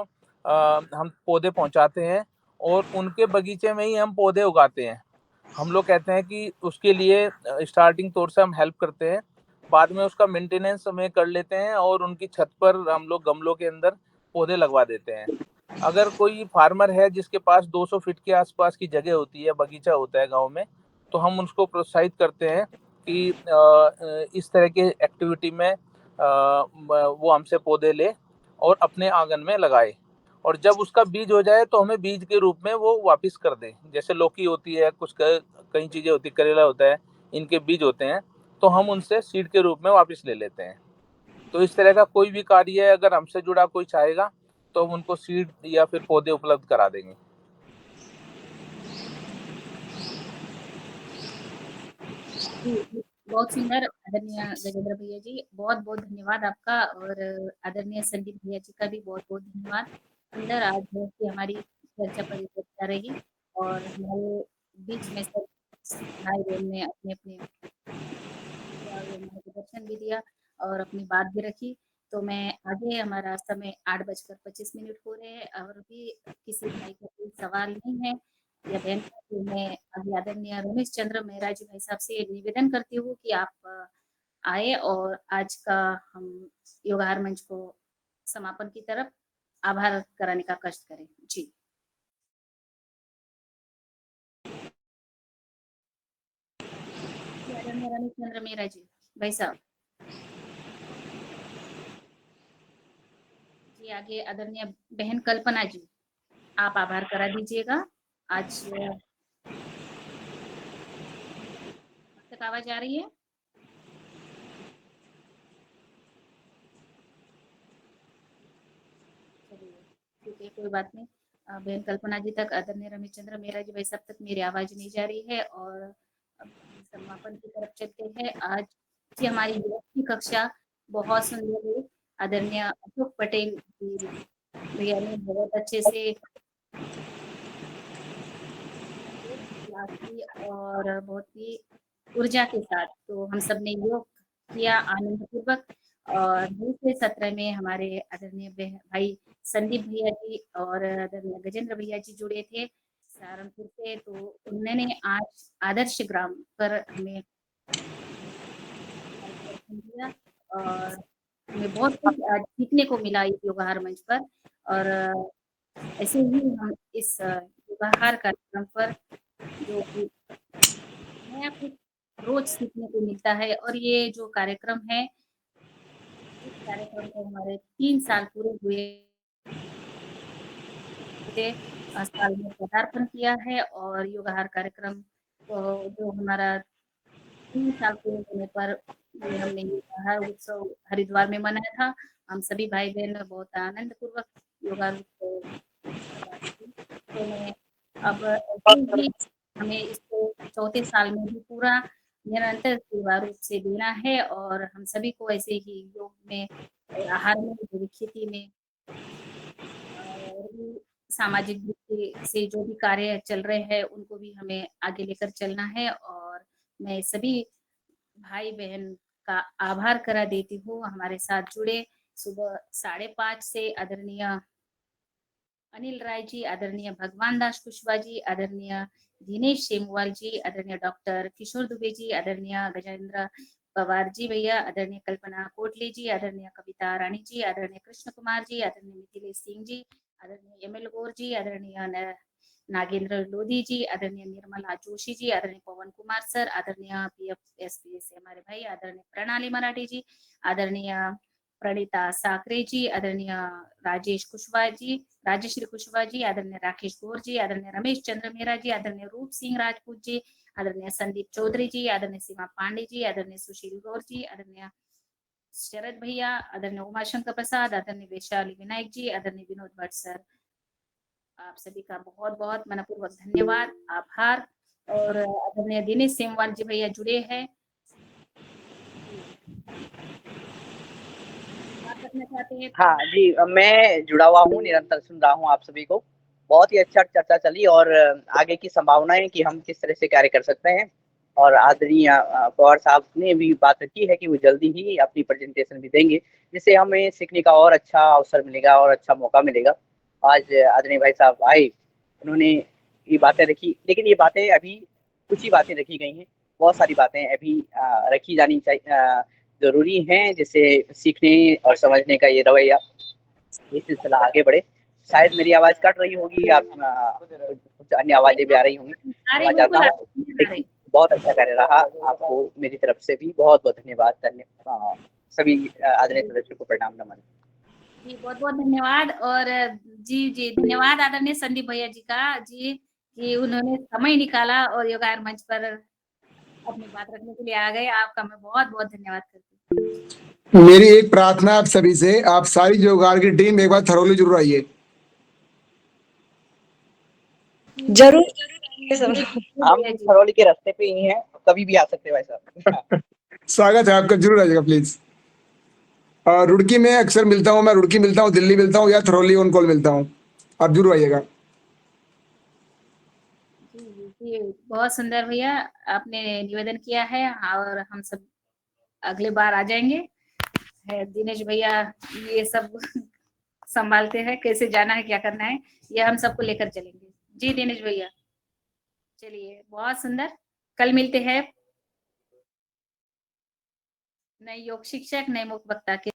हम पौधे पहुँचाते हैं और उनके बगीचे में ही हम पौधे उगाते हैं। हम लोग कहते हैं कि उसके लिए स्टार्टिंग तौर से हम हेल्प करते हैं, बाद में उसका मेंटेनेंस हमें कर लेते हैं और उनकी छत पर हम लोग गमलों के अंदर पौधे लगवा देते हैं। अगर कोई फार्मर है जिसके पास 200 फीट के आसपास की जगह होती है, बगीचा होता है गाँव में, तो हम उसको प्रोत्साहित करते हैं कि इस तरह के एक्टिविटी में वो हमसे पौधे ले और अपने आंगन में लगाए और जब उसका बीज हो जाए तो हमें बीज के रूप में वो वापस कर दे। जैसे लौकी होती है, कुछ कई चीज़ें होती हैं, करेला होता है, इनके बीज होते हैं, तो हम उनसे सीड के रूप में वापस ले लेते हैं। तो इस तरह का कोई भी कार्य अगर हमसे जुड़ा कोई चाहेगा, तो हम उनको सीड या फिर पौधे उपलब्ध करा देंगे। जी, बहुत सुंदर आदरणीय गजेंद्र भैया जी, बहुत-बहुत धन्यवाद आपका और आदरणीय संदीप भैया जी का भी बहुत-बहुत धन्यवाद। सुंदर आज है कि हमारी चर्चा परिचर्चा रही और हमारे बीच में सब भाई-बहन ने अपने-अपने मार्गदर्शन भी दिया और अपनी बात भी रखी। तो मैं आगे हमारा समय 8:25 हो रहे हैं और भी किसी भाई का कोई सवाल नहीं है या बहन का, तो मैं आगे आदरणीय रमेश चंद्र मेहरा जी भाई साहब से निवेदन करती हूँ कि आप आए और आज का हम योगाहार मंच को समापन की तरफ आभार कराने का कष्ट करें। जी। आदरणीय रमेश चंद्र मेहरा जी भाई साहब। जी, आगे आदरणीय बहन कल्पना जी, आप आभार करा दीजिएगा। आज तक आवाज आ रही है? ठीक है, कोई बात नहीं। बहन कल्पना जी तक, आदरणीय रमेश चंद्र मेहरा जी भाई सब तक मेरी आवाज नहीं जा रही है। और अब समापन की तरफ चलते हैं। आज की हमारी योग की कक्षा बहुत सुंदर है। आदरणीय अशोक पटेल जी भैया ने बहुत अच्छे से क्लास की और बहुत ही ऊर्जा के साथ तो हम सब ने योग किया आनंद पूर्वक। और दूसरे सत्र में हमारे आदरणीय भाई संदीप भैया जी और आदरणीय गजेंद्र भैया जी जुड़े थे सहारनपुर से। तो उन्होंने आज आदर्श ग्राम पर हमें मार्गदर्शन दिया और हमें बहुत कुछ आज सीखने को मिला इस योगाहार मंच पर। और ऐसे ही हम इस योगाहार कार्यक्रम पर जो कि नया कुछ रोज सीखने को मिलता है। और ये जो कार्यक्रम है, इस कार्यक्रम को हमारे 3 साल पूरे हुए थे। साल में पदार्पण किया है और योगाहार कार्यक्रम जो हमारा 3 साल पूरे होने पर ये हमने योगाहार उत्सव हरिद्वार में मनाया था। हम सभी भाई बहन बहुत आनंद पूर्वक योगाहार उत्सव तो मैं अब ऐसे ही हमें इसको चौथे साल में भी पूरा निरंतर सेवा रूप से देना है। और हम सभी को ऐसे ही योग में आहार में जैविक खेती में और भी सामाजिक दृष्टि से जो भी कार्य चल रहे हैं उनको भी हमें आगे लेकर चलना है। और मैं सभी भाई बहन का आभार करा देती हूँ हमारे साथ जुड़े। सुबह 5:30 से आदरणीय अनिल राय जी, आदरणीय भगवान दास कुशवाहा जी, आदरणीय दिनेश सेमवाल जी, आदरणीय डॉक्टर किशोर दुबे जी, आदरणीय गजेंद्र पवार जी भैया, आदरणीय कल्पना कोटले जी, आदरणीय कविता रानी जी, आदरणीय कृष्ण कुमार जी, आदरणीय मिथिलेश सिंह जी, आदरणीय एमएल गौर जी, आदरणीय नागेंद्र लोधी जी, आदरणीय निर्मला जोशी जी, आदरणीय पवन कुमार सर, आदरणीय PFSP से हमारे भाई, आदरणीय प्रणाली मराठी जी, आदरणीय प्रणीता साकरे जी, आदरणीय राजेश्री कुशवाहा जी, आदरणीय राकेश गौर जी, आदरणीय रमेश चंद्र मेहरा जी, आदरणीय रूप सिंह राजपूत जी, आदरणीय संदीप चौधरी जी, आदरणीय सीमा पांडे जी, आदरणीय सुशील गौर जी, आदरणीय शरद भैया, आदरणीय उमाशंकर प्रसाद, आदरणीय वैशाली विनायक जी, आदरणीय विनोद भट्ट सर, आप सभी का बहुत बहुत मनपूर्वक धन्यवाद, आभार। और आदरणीय दिनेश सेमवाल जी भैया जुड़े हैं। हाँ जी, मैं जुड़ा हुआ हूँ, निरंतर सुन रहा हूँ आप सभी को। बहुत ही अच्छा चर्चा चली और आगे की संभावनाएं कि हम किस तरह से कार्य कर सकते हैं। और आदरणीय पवार साहब ने भी बात रखी है कि वो जल्दी ही अपनी प्रेजेंटेशन भी देंगे, जिससे हमें सीखने का और अच्छा अवसर मिलेगा और अच्छा मौका मिलेगा। आज आदरणीय भाई साहब आए, उन्होंने ये बातें रखी, लेकिन ये बातें अभी कुछ ही बातें रखी गई हैं, बहुत सारी बातें अभी रखी जानी चाहिए, जरूरी हैं, जिससे सीखने और समझने का ये रवैया, ये सिलसिला आगे बढ़े। शायद मेरी आवाज कट रही होगी, आप कुछ अन्य आवाजें भी आ रही होंगी, क्षमा चाहता हूँ, लेकिन बहुत अच्छा कार्य रहा। आपको मेरी तरफ से भी बहुत बहुत धन्यवाद। सभी आदरणीय सदस्यों को प्रणाम नमन जी, बहुत बहुत धन्यवाद। और जी धन्यवाद आदरणीय संदीप भैया जी का जी, कि उन्होंने समय निकाला और योगाहार मंच पर अपनी बात रखने के लिए आ गए। आपका मैं बहुत बहुत धन्यवाद करती हूँ। मेरी एक प्रार्थना आप सभी से, आप सारी योगाहार की टीम एक बार थरोली जरूर आइए। जरूर हम थरौली के रास्ते पे ही हैं, कभी भी आ सकते हैं भाई साहब। स्वागत है आपका, जरूर आइएगा प्लीज। रुड़की में अक्सर मिलता हूँ, मैं रुड़की मिलता हूँ, दिल्ली मिलता हूँ या थरौली ऑन कॉल मिलता हूँ, आप जरूर आइएगा। जी, बहुत सुंदर भैया आपने निवेदन किया है और हम सब अगले बार आ जाएंगे। दिनेश भैया ये सब संभालते हैं, कैसे जाना है क्या करना है, ये हम सबको लेकर चलेंगे। जी दिनेश भैया, चलिए बहुत सुंदर। कल मिलते हैं नए योग शिक्षक, नए मुक्त वक्ता के